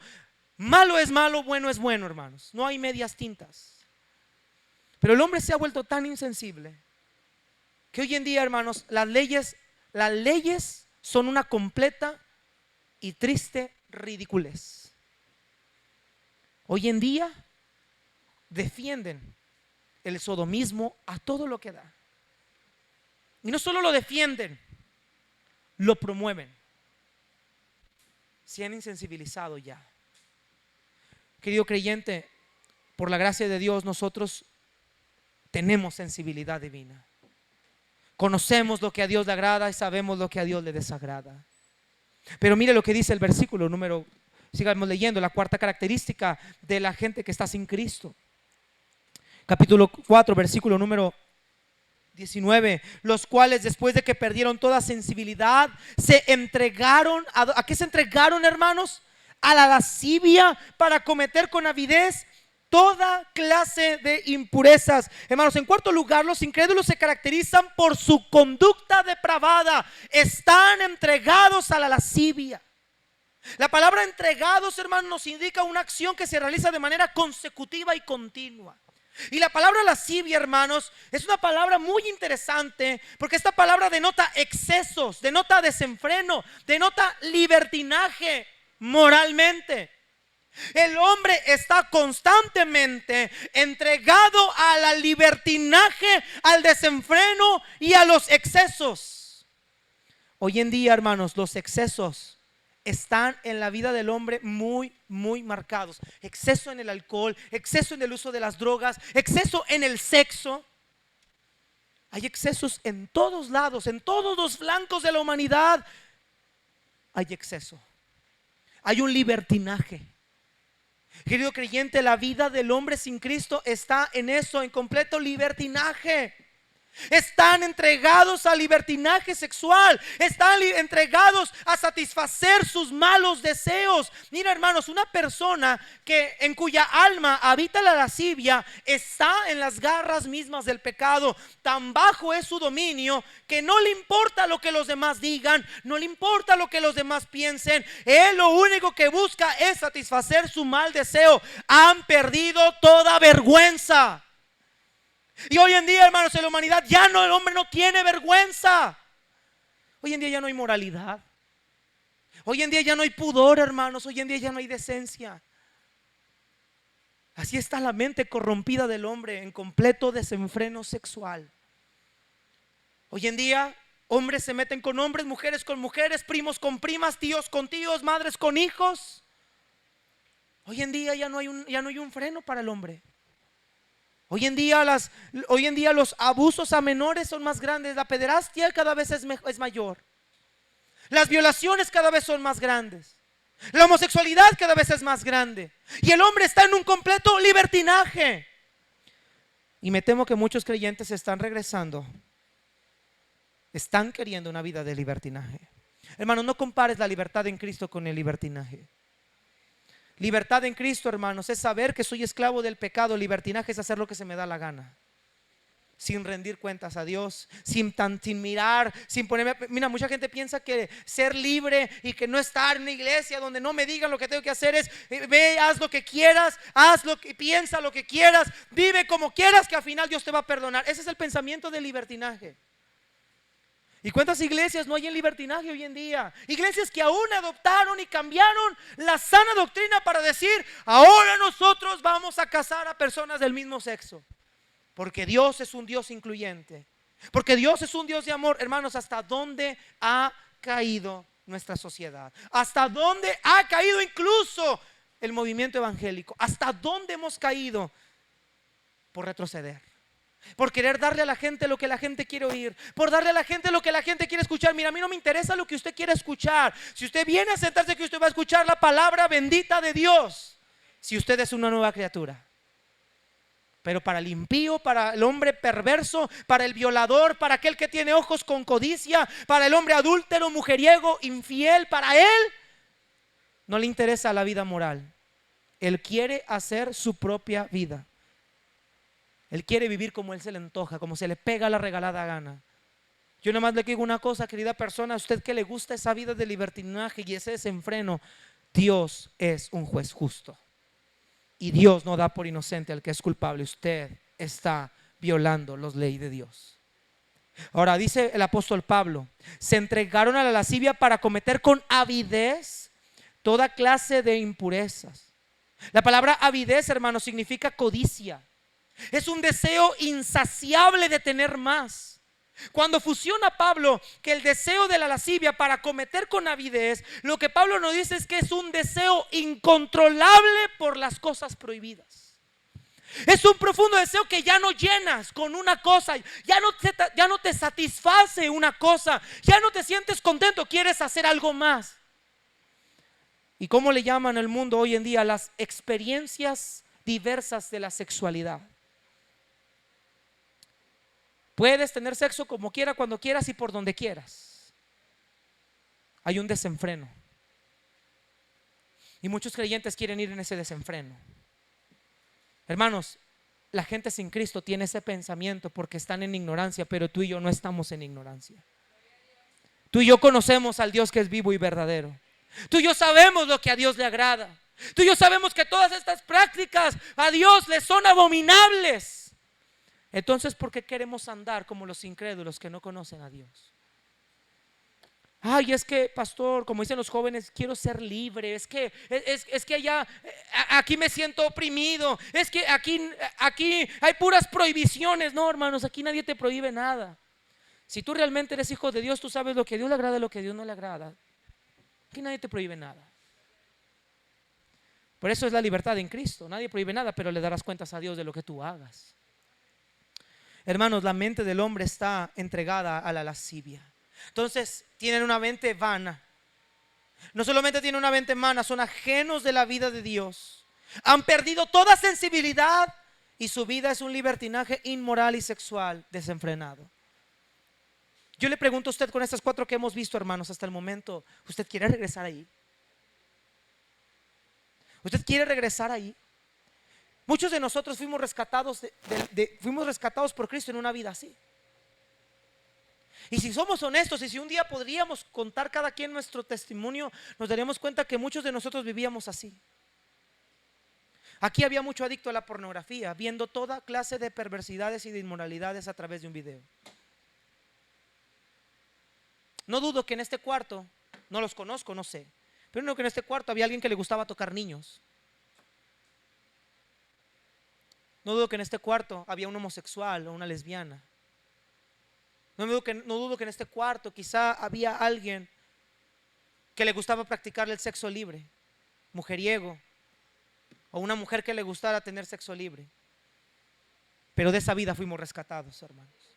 Malo es malo, bueno es bueno, hermanos. No hay medias tintas. Pero el hombre se ha vuelto tan insensible que hoy en día, hermanos, las leyes son una completa y triste ridiculez. Hoy en día defienden el sodomismo a todo lo que da. Y no solo lo defienden, lo promueven. Se han insensibilizado ya. Querido creyente, por la gracia de Dios nosotros tenemos sensibilidad divina. Conocemos lo que a Dios le agrada y sabemos lo que a Dios le desagrada. Pero mire lo que dice el versículo número, sigamos leyendo, la cuarta característica de la gente que está sin Cristo. Capítulo 4, versículo número 19, los cuales después de que perdieron toda sensibilidad, se entregaron, ¿a qué se entregaron, hermanos? A la lascivia, para cometer con avidez toda clase de impurezas. Hermanos, en cuarto lugar, los incrédulos se caracterizan por su conducta depravada. Están entregados a la lascivia. La palabra entregados, hermanos, nos indica una acción que se realiza de manera consecutiva y continua. Y la palabra lascivia, hermanos, es una palabra muy interesante, porque esta palabra denota excesos, denota desenfreno, denota libertinaje moralmente. El hombre está constantemente entregado a la libertinaje, al desenfreno y a los excesos. Hoy en día, hermanos, los excesos están en la vida del hombre muy marcados. Exceso en el alcohol, exceso en el uso de las drogas, exceso en el sexo. Hay excesos en todos lados, en todos los flancos de la humanidad. Hay exceso. Hay un libertinaje. Querido creyente, la vida del hombre sin Cristo está en eso, en completo libertinaje. Están entregados al libertinaje sexual. Están entregados a satisfacer sus malos deseos. Mira, hermanos, una persona en cuya alma habita la lascivia está en las garras mismas del pecado. Tan bajo es su dominio que no le importa lo que los demás digan, no le importa lo que los demás piensen. Él lo único que busca es satisfacer su mal deseo. Han perdido toda vergüenza. Y hoy en día, hermanos, en la humanidad ya no, el hombre no tiene vergüenza. Hoy en día ya no hay moralidad. Hoy en día ya no hay pudor, hermanos. Hoy en día ya no hay decencia. Así está la mente corrompida del hombre, en completo desenfreno sexual. Hoy en día hombres se meten con hombres, mujeres con mujeres, primos con primas, tíos con tíos, madres con hijos. Hoy en día ya no hay un freno para el hombre. Hoy en día los abusos a menores son más grandes. La pederastia cada vez es mayor. Las violaciones cada vez son más grandes. La homosexualidad cada vez es más grande. Y el hombre está en un completo libertinaje. Y me temo que muchos creyentes están regresando. Están queriendo una vida de libertinaje. Hermano, no compares la libertad en Cristo con el libertinaje. Libertad en Cristo, hermanos, es saber que soy esclavo del pecado. Libertinaje es hacer lo que se me da la gana, sin rendir cuentas a Dios, sin mirar, sin ponerme. Mira, mucha gente piensa que ser libre y que no estar en una iglesia donde no me digan lo que tengo que hacer es ve, haz lo que quieras, haz lo que piensa, lo que quieras, vive como quieras, que al final Dios te va a perdonar. Ese es el pensamiento del libertinaje. ¿Y cuántas iglesias no hay en libertinaje hoy en día? Iglesias que aún adoptaron y cambiaron la sana doctrina para decir: ahora nosotros vamos a casar a personas del mismo sexo. Porque Dios es un Dios incluyente. Porque Dios es un Dios de amor. Hermanos, ¿hasta dónde ha caído nuestra sociedad? ¿Hasta dónde ha caído incluso el movimiento evangélico? ¿Hasta dónde hemos caído por retroceder? Por querer darle a la gente lo que la gente quiere oír, por darle a la gente lo que la gente quiere escuchar. Mira, a mí no me interesa lo que usted quiere escuchar. Si usted viene a sentarse, que usted va a escuchar la palabra bendita de Dios, si usted es una nueva criatura. Pero para el impío, para el hombre perverso, para el violador, para aquel que tiene ojos con codicia, para el hombre adúltero, mujeriego, infiel, para él no le interesa la vida moral. Él quiere hacer su propia vida. Él quiere vivir como él se le antoja, como se le pega la regalada gana. Yo nomás le digo una cosa, querida persona, a usted que le gusta esa vida de libertinaje y ese desenfreno, Dios es un juez justo. Y Dios no da por inocente al que es culpable. Usted está violando las leyes de Dios. Ahora dice el apóstol Pablo: se entregaron a la lascivia para cometer con avidez toda clase de impurezas. La palabra avidez, hermano, significa codicia. Es un deseo insaciable de tener más. Cuando fusiona Pablo que el deseo de la lascivia para cometer con avidez, lo que Pablo nos dice es que es un deseo incontrolable por las cosas prohibidas. Es un profundo deseo que ya no llenas con una cosa, ya no te satisface una cosa, ya no te sientes contento, quieres hacer algo más. ¿Y cómo le llaman el mundo hoy en día? Las experiencias diversas de la sexualidad. Puedes tener sexo como quieras, cuando quieras y por donde quieras. Hay un desenfreno. Y muchos creyentes quieren ir en ese desenfreno. Hermanos, la gente sin Cristo tiene ese pensamiento porque están en ignorancia, pero tú y yo no estamos en ignorancia. Tú y yo conocemos al Dios que es vivo y verdadero. Tú y yo sabemos lo que a Dios le agrada. Tú y yo sabemos que todas estas prácticas a Dios le son abominables. Entonces, ¿por qué queremos andar como los incrédulos que no conocen a Dios? Ay, es que, pastor, como dicen los jóvenes, quiero ser libre. Es que allá, aquí me siento oprimido. Es que aquí hay puras prohibiciones. No, hermanos, aquí nadie te prohíbe nada. Si tú realmente eres hijo de Dios, tú sabes lo que a Dios le agrada y lo que a Dios no le agrada. Aquí nadie te prohíbe nada. Por eso es la libertad en Cristo. Nadie prohíbe nada, pero le darás cuentas a Dios de lo que tú hagas. Hermanos, la mente del hombre está entregada a la lascivia. Entonces tienen una mente vana. No solamente tienen una mente vana, son ajenos de la vida de Dios. Han perdido toda sensibilidad y su vida es un libertinaje inmoral y sexual desenfrenado. Yo le pregunto a usted, con estas 4 que hemos visto, hermanos, hasta el momento, ¿usted quiere regresar ahí? ¿Usted quiere regresar ahí? Muchos de nosotros fuimos rescatados fuimos rescatados por Cristo en una vida así. Y si somos honestos, y si un día podríamos contar cada quien nuestro testimonio, nos daríamos cuenta que muchos de nosotros vivíamos así. Aquí había mucho adicto a la pornografía, viendo toda clase de perversidades y de inmoralidades a través de un video. No dudo que en este cuarto, no los conozco, no sé, pero no que en este cuarto había alguien que le gustaba tocar niños. No dudo que en este cuarto había un homosexual o una lesbiana. No dudo que en este cuarto quizá había alguien que le gustaba practicar el sexo libre, mujeriego, o una mujer que le gustara tener sexo libre. Pero de esa vida fuimos rescatados, hermanos.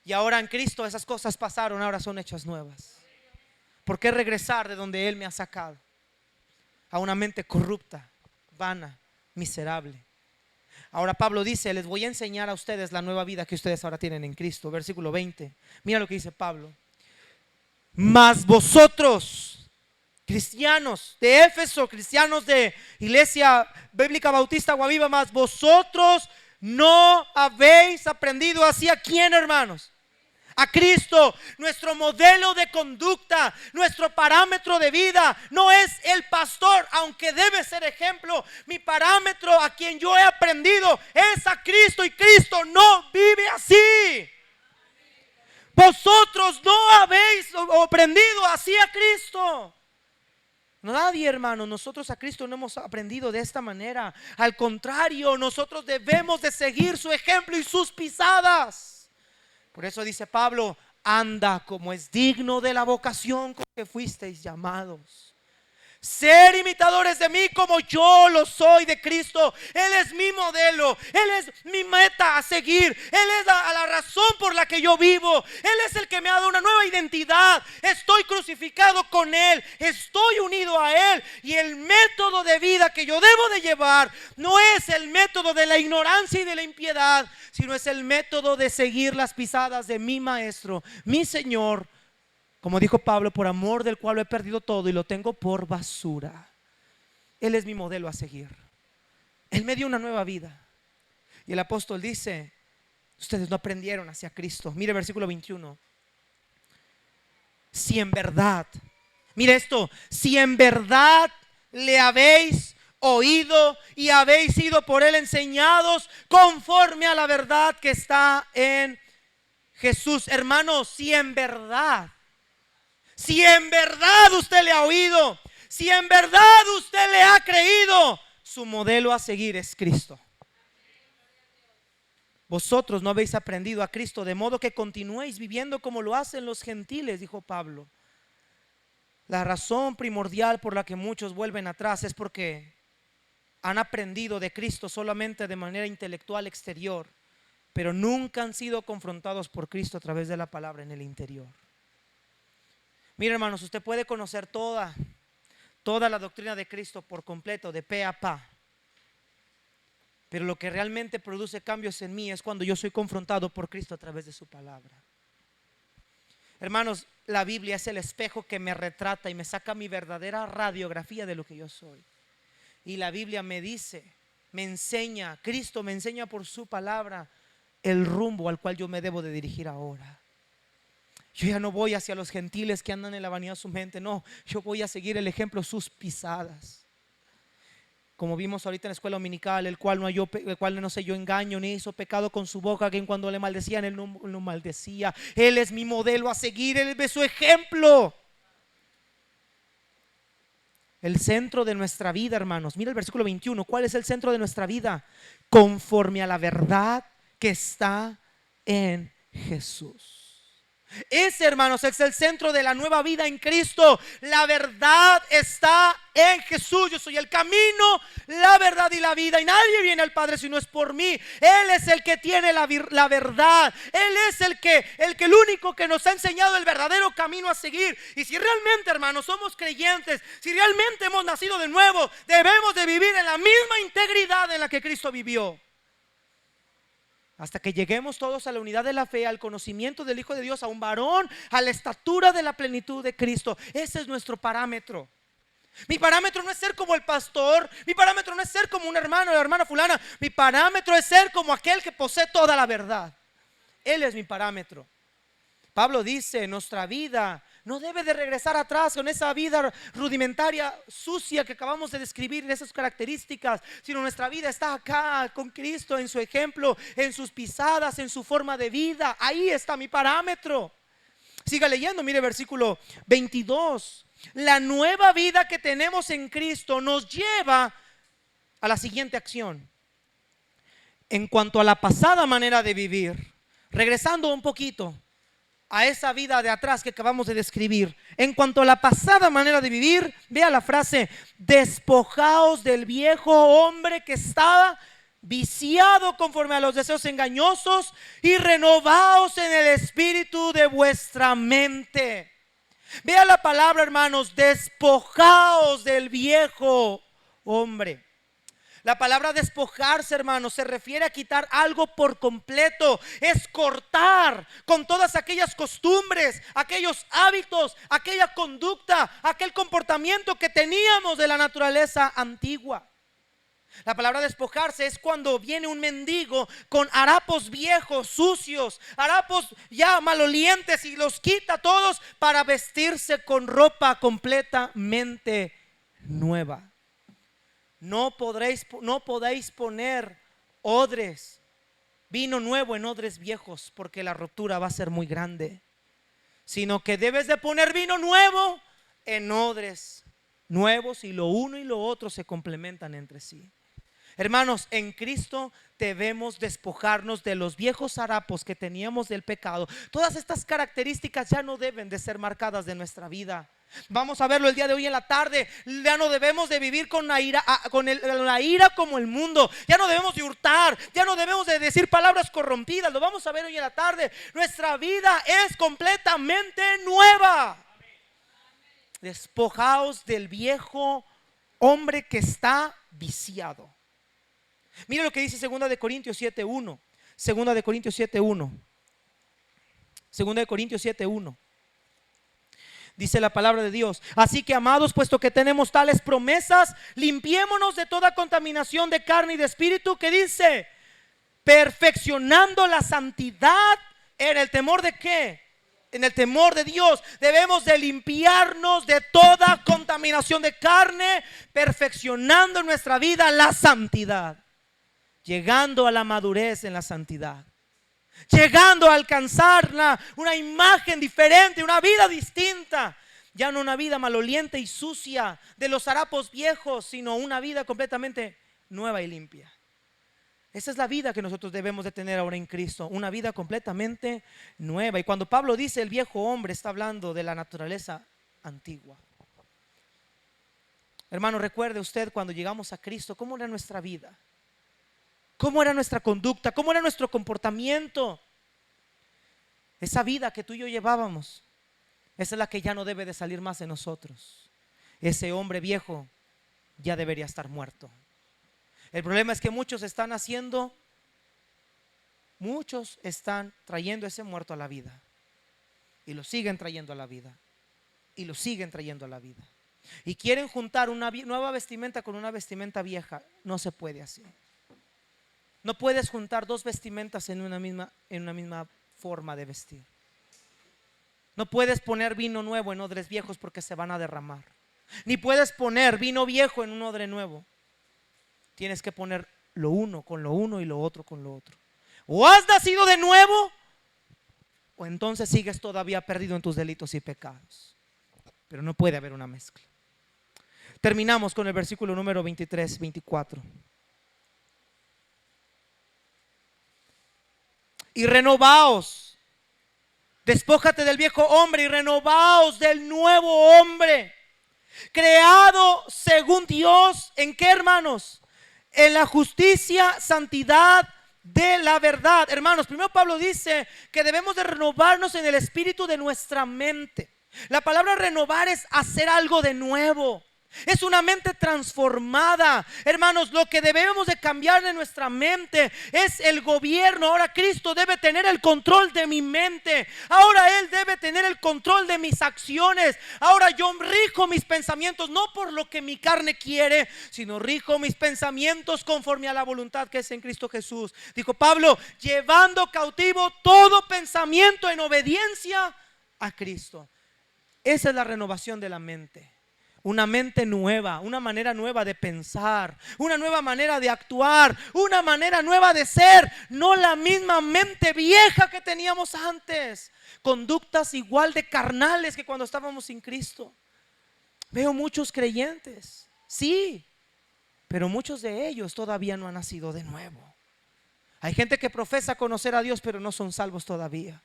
Y ahora en Cristo esas cosas pasaron, ahora son hechas nuevas. ¿Por qué regresar de donde Él me ha sacado? A una mente corrupta, vana, miserable. Ahora Pablo dice, les voy a enseñar a ustedes la nueva vida que ustedes ahora tienen en Cristo. Versículo 20. Mira lo que dice Pablo. Mas vosotros, cristianos de Éfeso, cristianos de Iglesia Bíblica Bautista Guaviva, mas vosotros no habéis aprendido así. ¿A quién, hermanos? A Cristo. Nuestro modelo de conducta, nuestro parámetro de vida no es el pastor, aunque debe ser ejemplo. Mi parámetro, a quien yo he aprendido, es a Cristo, y Cristo no vive así. Vosotros no habéis aprendido así a Cristo. Nadie, hermano, nosotros a Cristo no hemos aprendido de esta manera. Al contrario, nosotros debemos de seguir su ejemplo y sus pisadas. Por eso dice Pablo, anda como es digno de la vocación con que fuisteis llamados. Ser imitadores de mí como yo lo soy de Cristo. Él es mi modelo, Él es mi meta a seguir. Él es la razón por la que yo vivo. Él es el que me ha dado una nueva identidad. Estoy crucificado con Él, estoy unido a Él. Y el método de vida que yo debo de llevar no es el método de la ignorancia y de la impiedad, sino es el método de seguir las pisadas de mi Maestro, mi Señor. Como dijo Pablo, por amor del cual lo he perdido todo y lo tengo por basura. Él es mi modelo a seguir. Él me dio una nueva vida. Y el apóstol dice, ustedes no aprendieron hacia Cristo. Mire versículo 21. Si en verdad, mire esto, si en verdad le habéis oído y habéis sido por Él enseñados conforme a la verdad que está en Jesús. Hermanos, si en verdad usted le ha oído, si en verdad usted le ha creído, su modelo a seguir es Cristo. Vosotros no habéis aprendido a Cristo, de modo que continuéis viviendo como lo hacen los gentiles, dijo Pablo. La razón primordial por la que muchos vuelven atrás es porque han aprendido de Cristo solamente de manera intelectual exterior, pero nunca han sido confrontados por Cristo a través de la palabra en el interior. Mire, hermanos, usted puede conocer toda la doctrina de Cristo por completo, de pe a pa, pero lo que realmente produce cambios en mí es cuando yo soy confrontado por Cristo a través de su palabra. Hermanos, la Biblia es el espejo que me retrata y me saca mi verdadera radiografía de lo que yo soy. Y la Biblia me dice, me enseña, Cristo me enseña por su palabra el rumbo al cual yo me debo de dirigir ahora. Yo ya no voy hacia los gentiles que andan en la vanidad de su mente. No, yo voy a seguir el ejemplo, sus pisadas. Como vimos ahorita en la escuela dominical, el cual no se yo engaño ni hizo pecado con su boca, que cuando le maldecían él no maldecía. Él es mi modelo a seguir, Él es su ejemplo. El centro de nuestra vida, hermanos, mira el versículo 21. ¿Cuál es el centro de nuestra vida? Conforme a la verdad que está en Jesús. Ese, hermanos, es el centro de la nueva vida en Cristo. La verdad está en Jesús. Yo soy el camino, la verdad y la vida, y nadie viene al Padre si no es por mí. Él es el que tiene la verdad. Él es el único que nos ha enseñado el verdadero camino a seguir. Y si realmente, hermanos, somos creyentes, si realmente hemos nacido de nuevo, debemos de vivir en la misma integridad en la que Cristo vivió, hasta que lleguemos todos a la unidad de la fe, al conocimiento del Hijo de Dios, a un varón, a la estatura de la plenitud de Cristo. Ese es nuestro parámetro. Mi parámetro no es ser como el pastor, mi parámetro no es ser como un hermano o la hermana fulana. Mi parámetro es ser como aquel que posee toda la verdad. Él es mi parámetro. Pablo dice, nuestra vida no debe de regresar atrás con esa vida rudimentaria, sucia que acabamos de describir, esas características, sino nuestra vida está acá con Cristo, en su ejemplo, en sus pisadas, en su forma de vida. Ahí está mi parámetro. Siga leyendo, mire versículo 22. La nueva vida que tenemos en Cristo nos lleva a la siguiente acción. En cuanto a la pasada manera de vivir, regresando un poquito a esa vida de atrás que acabamos de describir, en cuanto a la pasada manera de vivir, vea la frase: despojaos del viejo hombre que estaba viciado conforme a los deseos engañosos y renovaos en el espíritu de vuestra mente. Vea la palabra, hermanos, despojaos del viejo hombre. La palabra despojarse, hermanos, se refiere a quitar algo por completo. Es cortar con todas aquellas costumbres, aquellos hábitos, aquella conducta, aquel comportamiento que teníamos de la naturaleza antigua. La palabra despojarse es cuando viene un mendigo con harapos viejos, sucios, harapos ya malolientes, y los quita todos para vestirse con ropa completamente nueva. No podéis poner odres, vino nuevo en odres viejos, porque la ruptura va a ser muy grande. Sino que debes de poner vino nuevo en odres nuevos, y lo uno y lo otro se complementan entre sí. Hermanos, en Cristo debemos despojarnos de los viejos harapos que teníamos del pecado. Todas estas características ya no deben de ser marcadas de nuestra vida. Vamos a verlo el día de hoy en la tarde. Ya no debemos de vivir con la ira como el mundo. Ya no debemos de hurtar. Ya no debemos de decir palabras corrompidas. Lo vamos a ver hoy en la tarde. Nuestra vida es completamente nueva. Despojaos del viejo hombre que está viciado. Mira lo que dice 2 de Corintios 7:1. 2 de Corintios 7:1. 2 de Corintios 7:1. Dice la palabra de Dios: así que, amados, puesto que tenemos tales promesas, limpiémonos de toda contaminación de carne y de espíritu. ¿Qué dice? Perfeccionando la santidad en el temor de ¿qué? En el temor de Dios. Debemos de limpiarnos de toda contaminación de carne, perfeccionando en nuestra vida la santidad, llegando a la madurez en la santidad, llegando a alcanzar una imagen diferente, una vida distinta. Ya no una vida maloliente y sucia de los harapos viejos, sino una vida completamente nueva y limpia. Esa es la vida que nosotros debemos de tener ahora en Cristo, una vida completamente nueva. Y cuando Pablo dice el viejo hombre, está hablando de la naturaleza antigua. Hermano, recuerde usted cuando llegamos a Cristo, ¿cómo era nuestra vida? ¿Cómo era nuestra conducta? ¿Cómo era nuestro comportamiento? Esa vida que tú y yo llevábamos, esa es la que ya no debe de salir más de nosotros. Ese hombre viejo ya debería estar muerto. El problema es que muchos están trayendo ese muerto a la vida, y lo siguen trayendo a la vida, y lo siguen trayendo a la vida, y quieren juntar una nueva vestimenta con una vestimenta vieja. No se puede así. No puedes juntar dos vestimentas en una misma forma de vestir. No puedes poner vino nuevo en odres viejos, porque se van a derramar. Ni puedes poner vino viejo en un odre nuevo. Tienes que poner lo uno con lo uno y lo otro con lo otro. O has nacido de nuevo, o entonces sigues todavía perdido en tus delitos y pecados. Pero no puede haber una mezcla. Terminamos con el versículo número 23, 24. Y renovaos, despójate del viejo hombre y renovaos del nuevo hombre, creado según Dios. ¿En qué, hermanos? En la justicia, santidad de la verdad. Hermanos, primero Pablo dice que debemos de renovarnos en el espíritu de nuestra mente. La palabra renovar es hacer algo de nuevo. Es una mente transformada. Hermanos, lo que debemos de cambiar en nuestra mente es el gobierno. Ahora Cristo debe tener el control de mi mente. Ahora Él debe tener el control de mis acciones. Ahora yo rijo mis pensamientos no por lo que mi carne quiere, sino rijo mis pensamientos conforme a la voluntad que es en Cristo Jesús. Dijo Pablo: llevando cautivo todo pensamiento en obediencia a Cristo. Esa es la renovación de la mente. Una mente nueva, una manera nueva de pensar, una nueva manera de actuar, una manera nueva de ser, no la misma mente vieja que teníamos antes. Conductas igual de carnales que cuando estábamos sin Cristo. Veo muchos creyentes, sí, pero muchos de ellos todavía no han nacido de nuevo. Hay gente que profesa conocer a Dios, pero no son salvos todavía.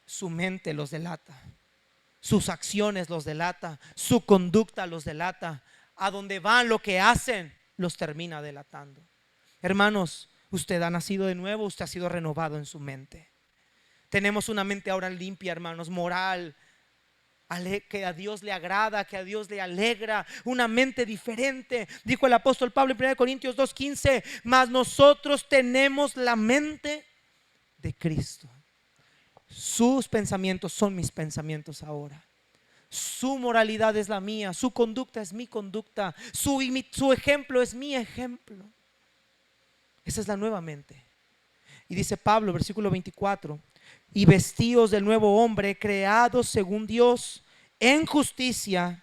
Su mente los delata, sus acciones los delata, su conducta los delata. A donde van, lo que hacen, los termina delatando. Hermanos, usted ha nacido de nuevo, usted ha sido renovado en su mente. Tenemos una mente ahora limpia, hermanos, moral, que a Dios le agrada, que a Dios le alegra, una mente diferente. Dijo el apóstol Pablo en 1 Corintios 2:15: mas nosotros tenemos la mente de Cristo. Sus pensamientos son mis pensamientos ahora. Su moralidad es la mía, su conducta es mi conducta, su ejemplo es mi ejemplo. Esa es la nueva mente. Y dice Pablo, versículo 24: y vestidos del nuevo hombre, creados según Dios, en justicia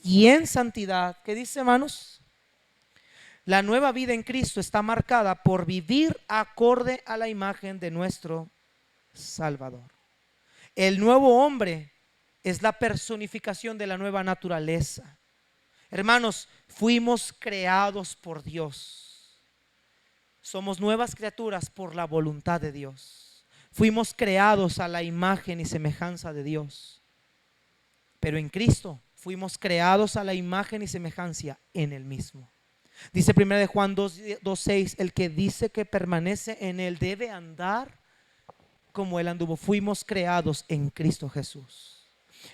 y en santidad. ¿Qué dice, hermanos? La nueva vida en Cristo está marcada por vivir acorde a la imagen de nuestro Salvador. El nuevo hombre es la personificación de la nueva naturaleza. Hermanos, fuimos creados por Dios. Somos nuevas criaturas por la voluntad de Dios. Fuimos creados a la imagen y semejanza de Dios. Pero en Cristo fuimos creados a la imagen y semejanza en Él mismo. Dice 1 de Juan 2:6: el que dice que permanece en Él debe andar como Él anduvo. Fuimos creados en Cristo Jesús.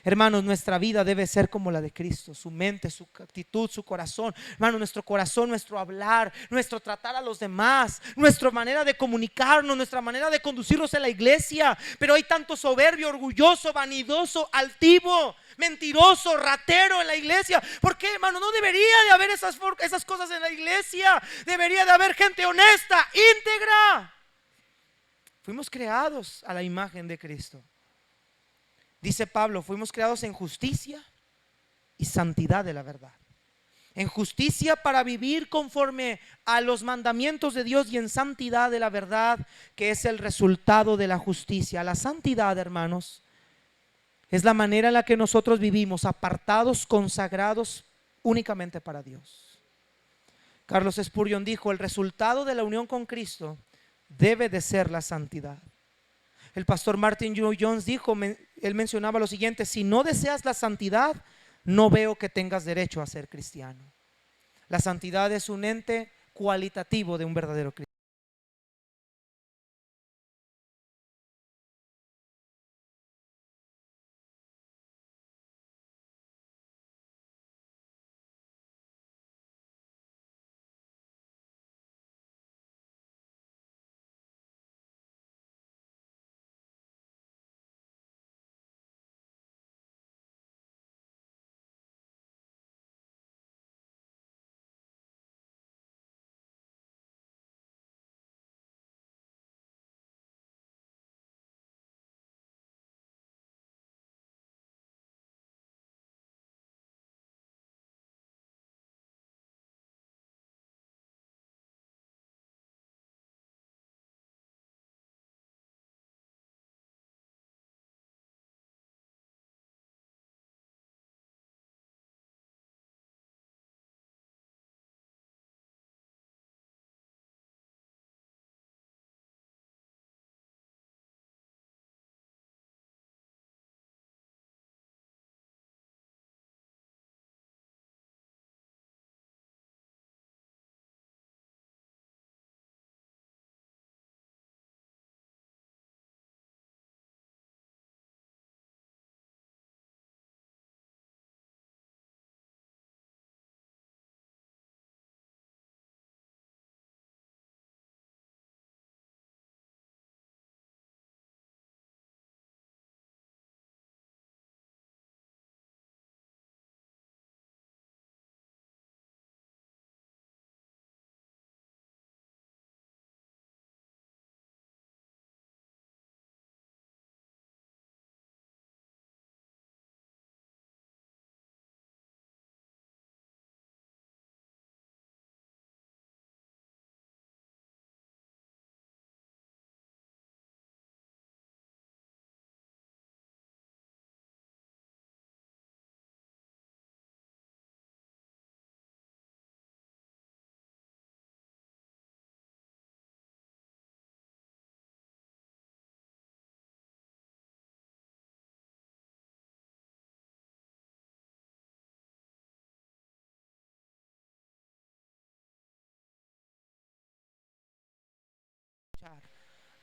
Hermanos, nuestra vida debe ser como la de Cristo. Su mente, su actitud, su corazón. Hermanos, nuestro corazón, nuestro hablar, nuestro tratar a los demás, nuestra manera de comunicarnos, nuestra manera de conducirnos en la iglesia. Pero hay tanto soberbio, orgulloso, vanidoso, altivo, mentiroso, ratero en la iglesia. ¿Por qué, hermano? No debería de haber esas cosas en la iglesia. Debería de haber gente honesta, íntegra. Fuimos creados a la imagen de Cristo. Dice Pablo, fuimos creados en justicia y santidad de la verdad. En justicia para vivir conforme a los mandamientos de Dios, y en santidad de la verdad, que es el resultado de la justicia. La santidad, hermanos, es la manera en la que nosotros vivimos, apartados, consagrados únicamente para Dios. Carlos Spurgeon dijo: el resultado de la unión con Cristo debe de ser la santidad. El pastor Martin Lloyd-Jones dijo, él mencionaba lo siguiente: si no deseas la santidad, no veo que tengas derecho a ser cristiano. La santidad es un ente cualitativo de un verdadero cristiano.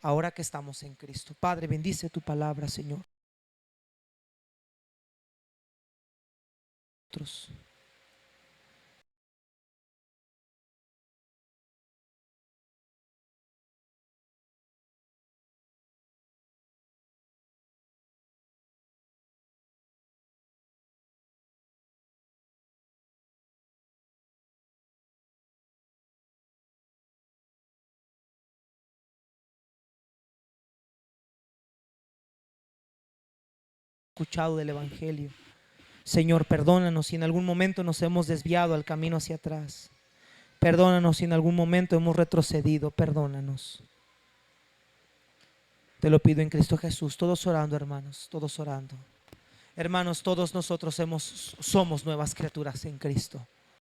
ahora que estamos en Cristo. Padre, bendice tu palabra, Señor. Escuchado del Evangelio. Señor, perdónanos si en algún momento nos hemos desviado al camino hacia atrás. Perdónanos si en algún momento hemos retrocedido. Perdónanos. Te lo pido en Cristo Jesús. Todos orando, hermanos. Todos orando. Hermanos, todos nosotros somos nuevas criaturas en Cristo.